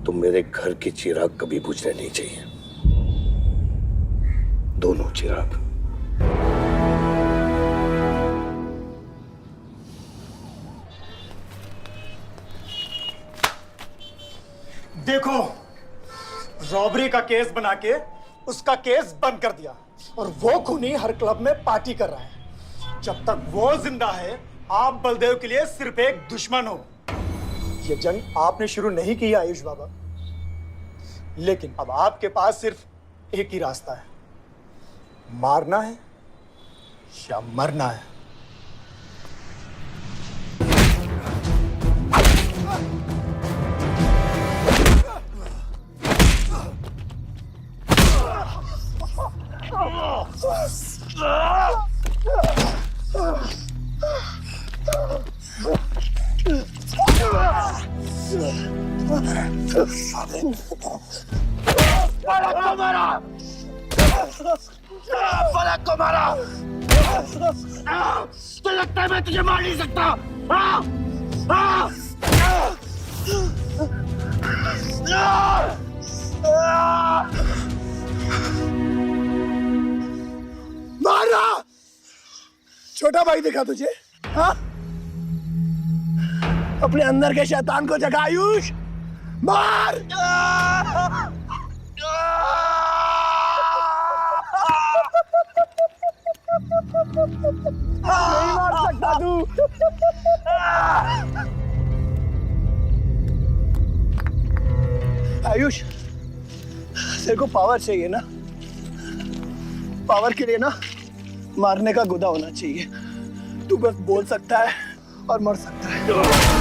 तो मेरे घर के चिराग कभी बुझने नहीं चाहिए। दोनों चिराग। देखो, रॉबरी का केस बना के उसका केस बंद कर दिया और वो खूनी हर क्लब में पार्टी कर रहा है। जब तक वो जिंदा है, आप बलदेव के लिए सिर्फ एक दुश्मन हो। ये जंग आपने शुरू नहीं की आयुष बाबा, लेकिन अब आपके पास सिर्फ एक ही रास्ता है, मारना है या मरना है। पलक को मारा, पलक को मारा। तो लगता है मैं तुझे मार नहीं सकता। हाँ? हाँ? मारा। छोटा भाई दिखा तुझे? हाँ? अपने अंदर के शैतान को जगा आयुष, मार। नहीं मार सकता तू। आयुष, तेरे को पावर चाहिए ना? पावर के लिए ना मारने का गुदा होना चाहिए। तू बस बोल सकता है और मर सकता है।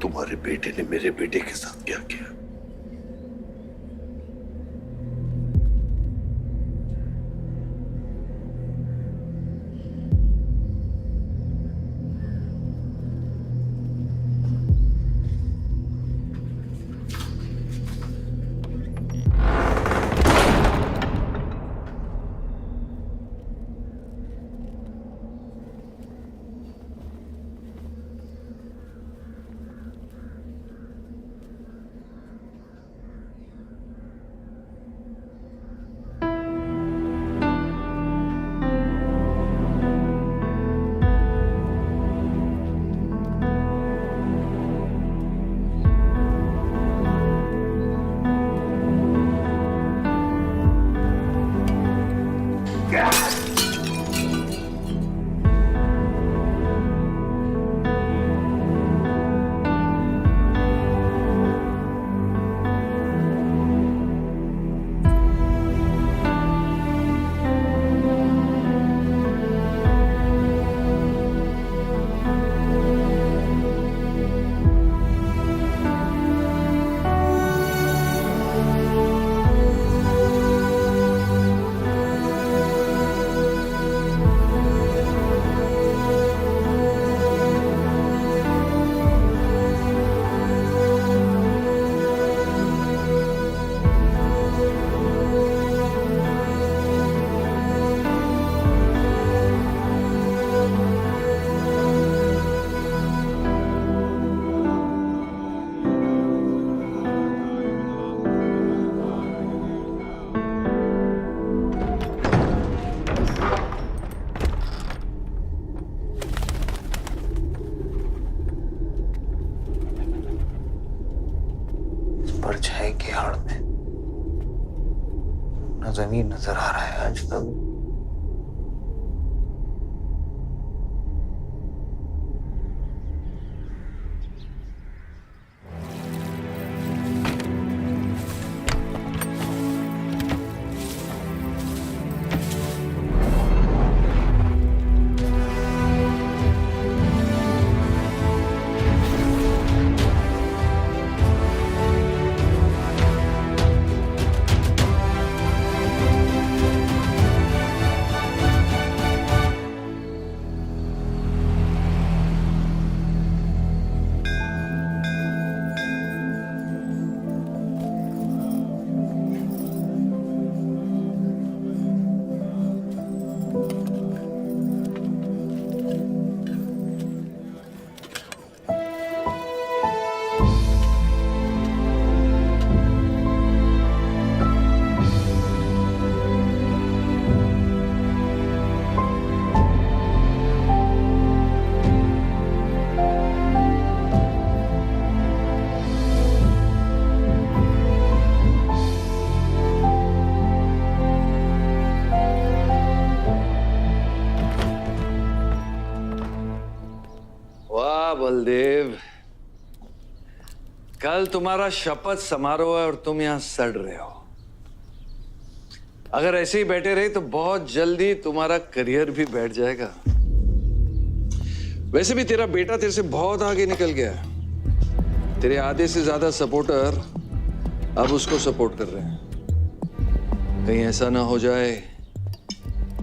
तुम्हारे बेटे ने मेरे बेटे के साथ क्या किया? परछाई की आड़ में न जमीन नजर आ रहा है आज तक। बलदेव, कल तुम्हारा शपथ समारोह है और तुम यहां सड़ रहे हो। अगर ऐसे ही बैठे रहे तो बहुत जल्दी तुम्हारा करियर भी बैठ जाएगा। वैसे भी तेरा बेटा तेरे से बहुत आगे निकल गया है। तेरे आधे से ज्यादा सपोर्टर अब उसको सपोर्ट कर रहे हैं। कहीं ऐसा ना हो जाए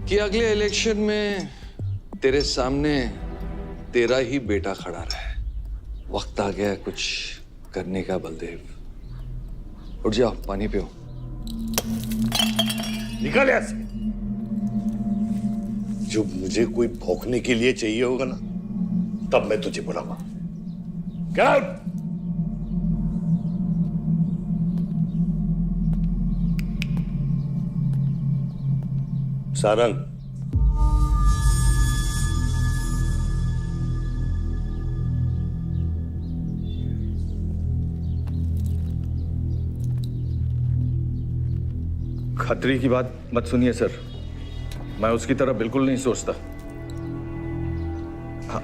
कि अगले इलेक्शन में तेरे सामने तेरा ही बेटा खड़ा रहे। वक्त आ गया कुछ करने का बलदेव। उठ जाओ, पानी पियो। निकल यहाँ से। जब मुझे कोई भौंकने के लिए चाहिए होगा ना, तब मैं तुझे बुलाऊंगा। Get out! सारंग, खतरी की बात मत सुनिए सर, मैं उसकी तरह बिल्कुल नहीं सोचता।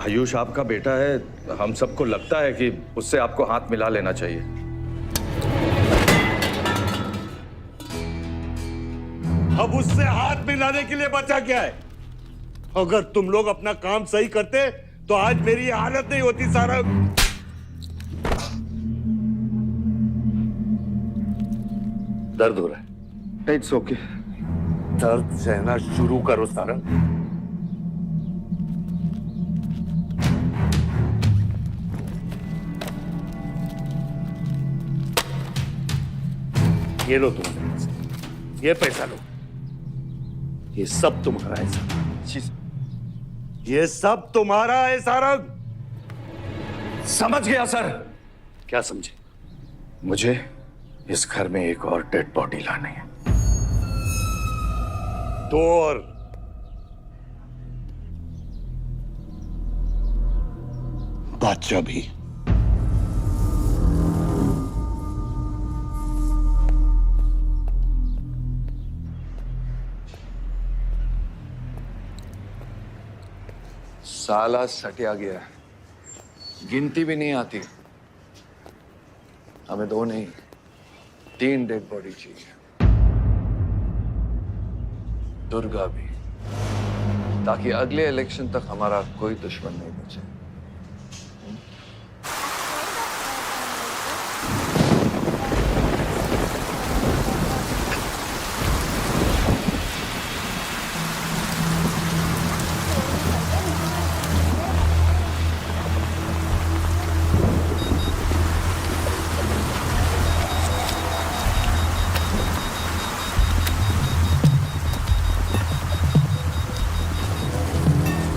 आयुष आपका बेटा है, हम सबको लगता है कि उससे आपको हाथ मिला लेना चाहिए। अब उससे हाथ मिलाने के लिए बचा क्या है? अगर तुम लोग अपना काम सही करते तो आज मेरी ये हालत नहीं होती। सारंग, दर्द हो रहा है? It's okay. दर्द सहना शुरू करो सारंग। ये लो तुम्हारे पैसे, ये पैसा लो। ये सब तुम्हारा है सारंग, ये सब तुम्हारा है सारंग। समझ गया सर। क्या समझे? मुझे इस घर में एक और डेड बॉडी लानी है। दो और। बादशाह भी। साला सटिया गया है, गिनती भी नहीं आती। हमें 2 नहीं 3 डेड बॉडी चाहिए। दुर्गा भी, ताकि अगले इलेक्शन तक हमारा कोई दुश्मन नहीं बचे।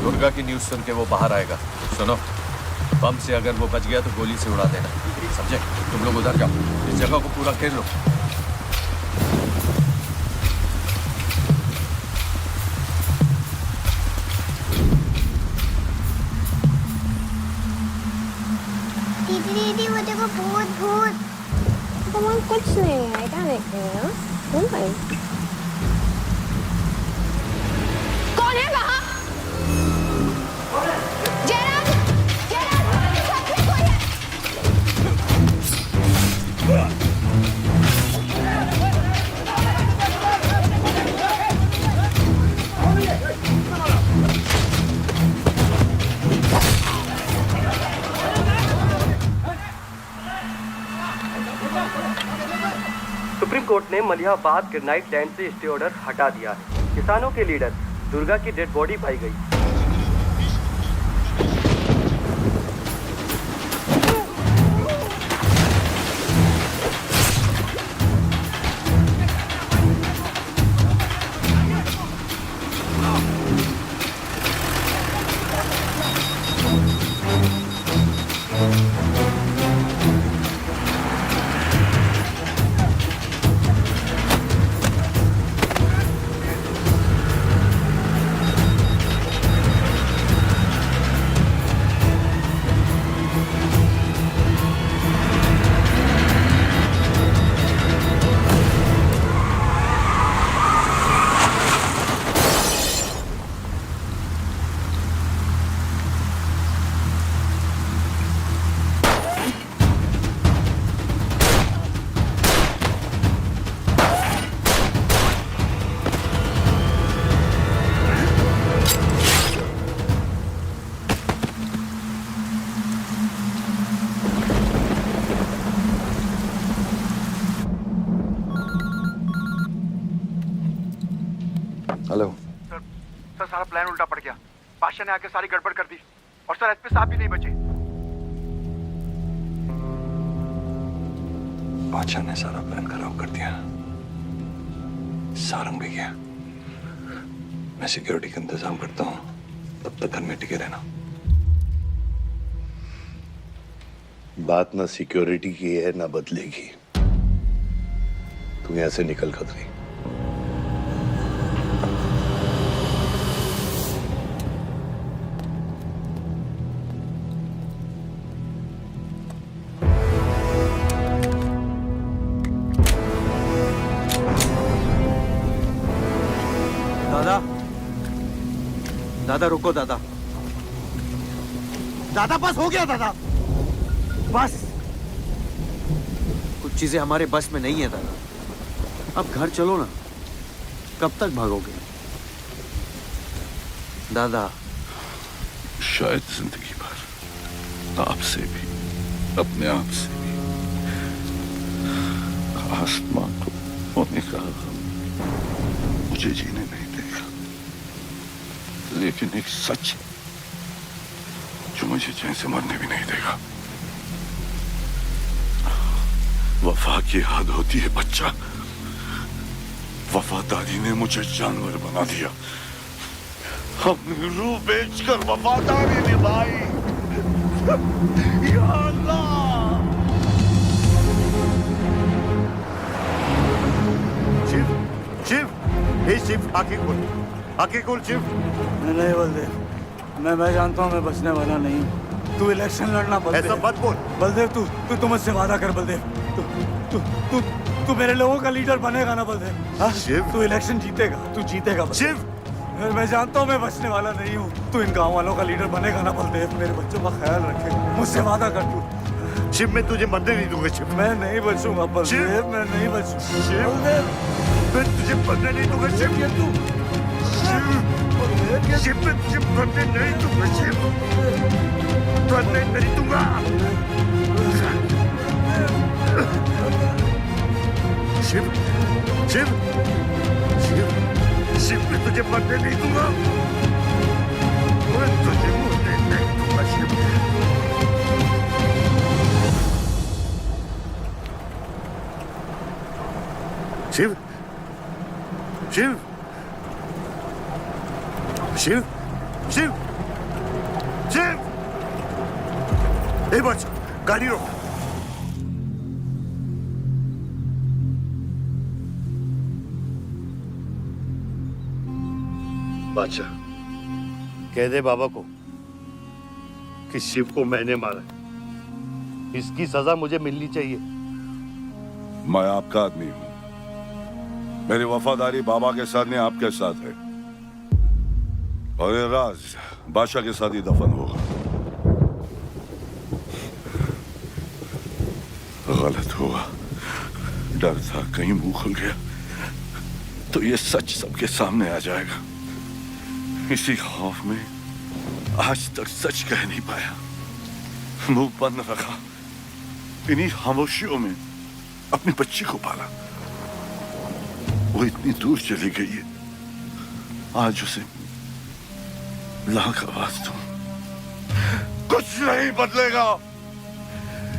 दुर्गा की न्यूज़ सुन के वो बाहर आएगा। सुनो, बम से अगर वो बच गया तो गोली से उड़ा देना, समझे? तुम लोग उधर जाओ, इस जगह को पूरा घेर लो। दीदी वो देखो, भूत भूत। कुछ नहीं है, क्या देख रहे हो ना? कौन है वहाँ? सुप्रीम कोर्ट ने मलिहाबाद ग्रेनाइट लैंड से स्टे ऑर्डर हटा दिया है। किसानों के लीडर दुर्गा की डेड बॉडी पाई गई। बादशाह ने आकर सारी गड़बड़ कर दी और सर एसपी साहब भी नहीं बचे। बादशाह ने सारा प्लान खराब कर दिया। सारंग भी गया। मैं सिक्योरिटी का इंतजाम करता हूँ, तब तक घर में टिके रहना। बात ना सिक्योरिटी की है ना बदलेगी। तुम यहां से निकल खतरी। दादा, दादा रुको दादा। दादा बस हो गया दादा, बस। कुछ चीजें हमारे बस में नहीं है दादा। अब घर चलो ना, कब तक भागोगे दादा? शायद जिंदगी भर आपसे भी, अपने आप से भी। आसमां को होने का गम मुझे जीने नहीं देगा, लेकिन एक सच है जो मुझे चैन से मरने भी नहीं देगा। वफा की याद होती है बच्चा। वफादारी ने मुझे जानवर बना दिया। हमने रूह बेचकर वफादारी निभाई। या अल्लाह। शिव, शिव, हे शिव, आंखें खोल, आंखें खोल शिव। नहीं बलदेव, मैं जानता हूँ मैं बचने वाला नहीं हूँ। तू इलेक्शन लड़ना बलदेव। ऐसा मत बोल बलदेव। तू मुझसे वादा कर बलदेव। तू मेरे लोगों का लीडर बनेगा ना बलदेव? शिव, तू इलेक्शन जीतेगा, तू जीतेगा शिव। मैं जानता हूँ मैं बचने वाला नहीं हूँ। तू इन गांव वालों का लीडर बनेगा ना बलदेव? मेरे बच्चों का ख्याल रखेगा, मुझसे वादा कर तू। शिव, मैं तुझे मरने नहीं दूंगा शिव। मैं नहीं बचूंगा बलदेव, मैं नहीं बचूंगा शिव, मैं तुझे मरने नहीं दूंगा शिव। तू शिव, मैं तुझे मरने नहीं दूंगा शिव, मरने नहीं दूंगा। शिव, शिव, शिव, शिव, मैं तुझे मरने नहीं दूंगा। मैं तुझे मरने नहीं दूंगा शिव। शिव, शिव, शिव, शिव, शिव। ए बच, गाड़ी रोक। बादशाह, कह दे बाबा को कि शिव को मैंने मारा। इसकी सजा मुझे मिलनी चाहिए। मैं आपका आदमी हूं। मेरी वफादारी बाबा के साथ नहीं, आपके साथ है। और ये राज बादशाह के साथ ही दफन होगा। गलत हुआ, डर था कहीं मुंह खुल गया तो ये सच सबके सामने आ जाएगा। इसी खौफ में आज तक सच कह नहीं पाया, मुंह बंद रखा। इन्हीं खामोशियों में अपनी बच्ची को पाला। वो इतनी दूर चली गई है, आज उसे लाख आवाज दूं, कुछ नहीं बदलेगा।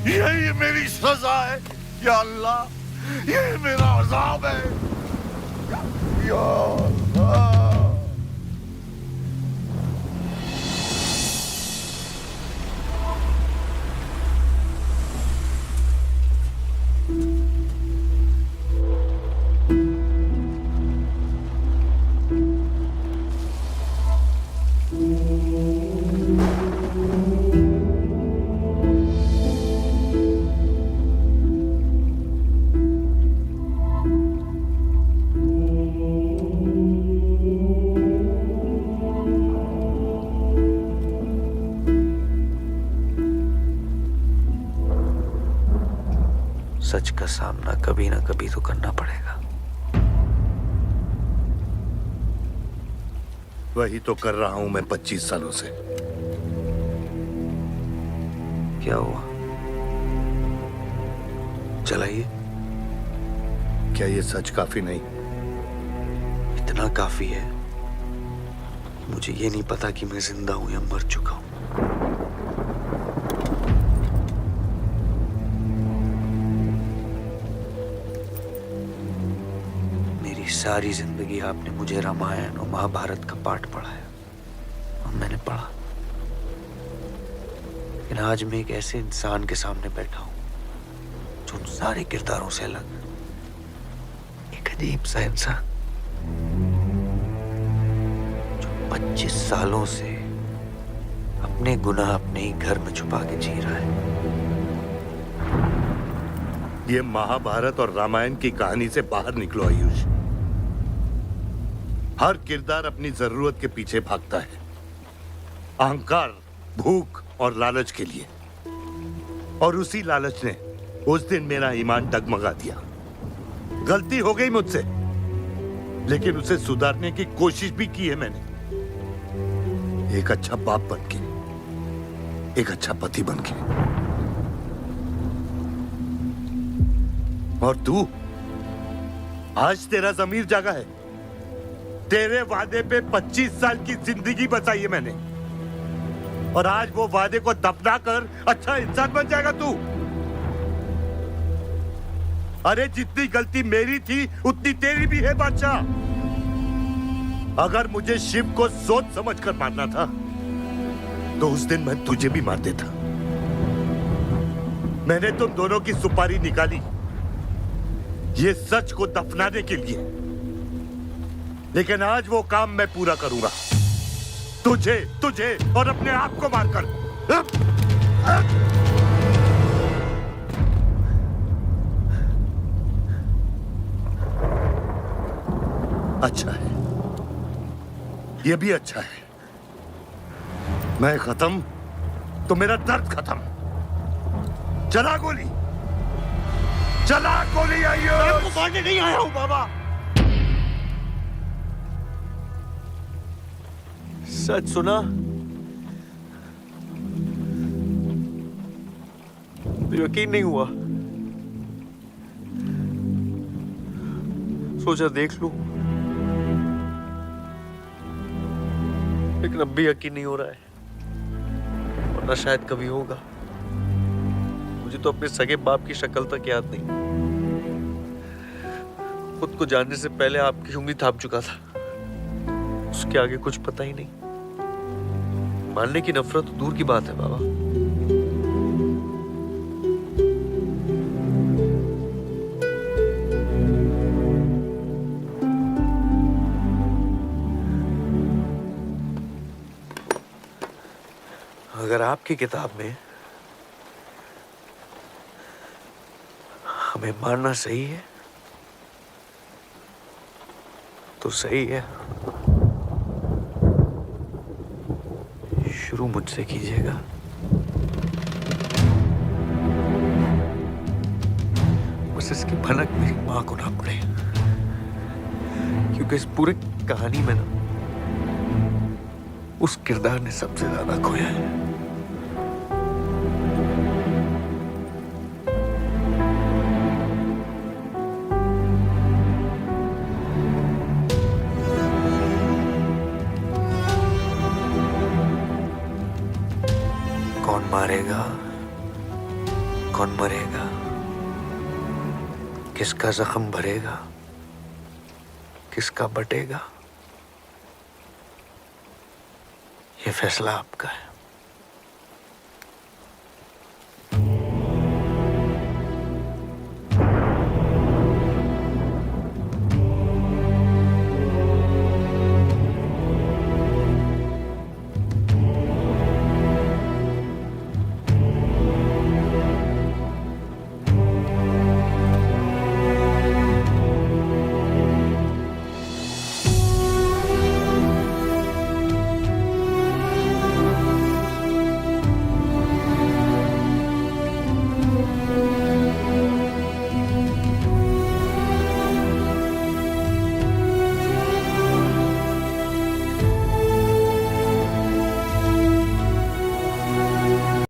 यही मेरी सजा है या अल्लाह, यही मेरा अज़ाब है या अल्लाह। सच का सामना कभी ना कभी तो करना पड़ेगा। वही तो कर रहा हूं मैं 25 सालों से। क्या हुआ? चलाइए। क्या ये सच काफी नहीं? इतना काफी है मुझे ये नहीं पता कि मैं जिंदा हूं या मर चुका हूं। मेरी सारी जिंदगी आपने मुझे रामायण और महाभारत का पाठ पढ़ाया और मैंने पढ़ा, लेकिन आज मैं एक ऐसे इंसान के सामने बैठा हूं जो उन सारे किरदारों से अलग, एक अजीब सा इंसान जो 25 सालों से अपने गुनाह अपने ही घर में छुपा के जी रहा है। ये महाभारत और रामायण की कहानी से बाहर निकलो आयुष। हर किरदार अपनी जरूरत के पीछे भागता है, अहंकार, भूख और लालच के लिए, और उसी लालच ने उस दिन मेरा ईमान डगमगा दिया। गलती हो गई मुझसे, लेकिन उसे सुधारने की कोशिश भी की है मैंने, एक अच्छा बाप बनके, एक अच्छा पति बनके। और तू, आज तेरा जमीर जागा है। तेरे वादे पे 25 साल की जिंदगी बचाई है मैंने, और आज वो वादे को दफना कर अच्छा इंसान बन जाएगा तू। अरे जितनी गलती मेरी थी उतनी तेरी भी है बादशाह। अगर मुझे शिव को सोच समझ कर मारना था तो उस दिन मैं तुझे भी मार देता। मैंने तुम दोनों की सुपारी निकाली ये सच को दफनाने के लिए, लेकिन आज वो काम मैं पूरा करूंगा, तुझे तुझे और अपने आप को मारकर। अच्छा है, ये भी अच्छा है। मैं खत्म तो मेरा दर्द खत्म। चला गोली, चला गोली। आइयो, मैं आपको मारने नहीं आया हूं बाबा। सच सुना तो यकीन नहीं हुआ, सोचा देख लूं, लेकिन अब भी यकीन नहीं हो रहा है, वरना शायद कभी होगा। मुझे तो अपने सगे बाप की शक्ल तक याद नहीं। खुद को जानने से पहले आपकी उंगली थाप चुका था, उसके आगे कुछ पता ही नहीं। मानने की नफरत तो दूर की बात है बाबा। अगर आपकी किताब में हमें मारना सही है तो सही है। शुरू मुझसे कीजिएगा। बस इसकी भनक मेरी मां को ना पड़े, क्योंकि इस पूरी कहानी में ना उस किरदार ने सबसे ज्यादा खोया है। कौन मारेगा, कौन मरेगा, किसका जख्म भरेगा, किसका बटेगा, ये फैसला आपका है।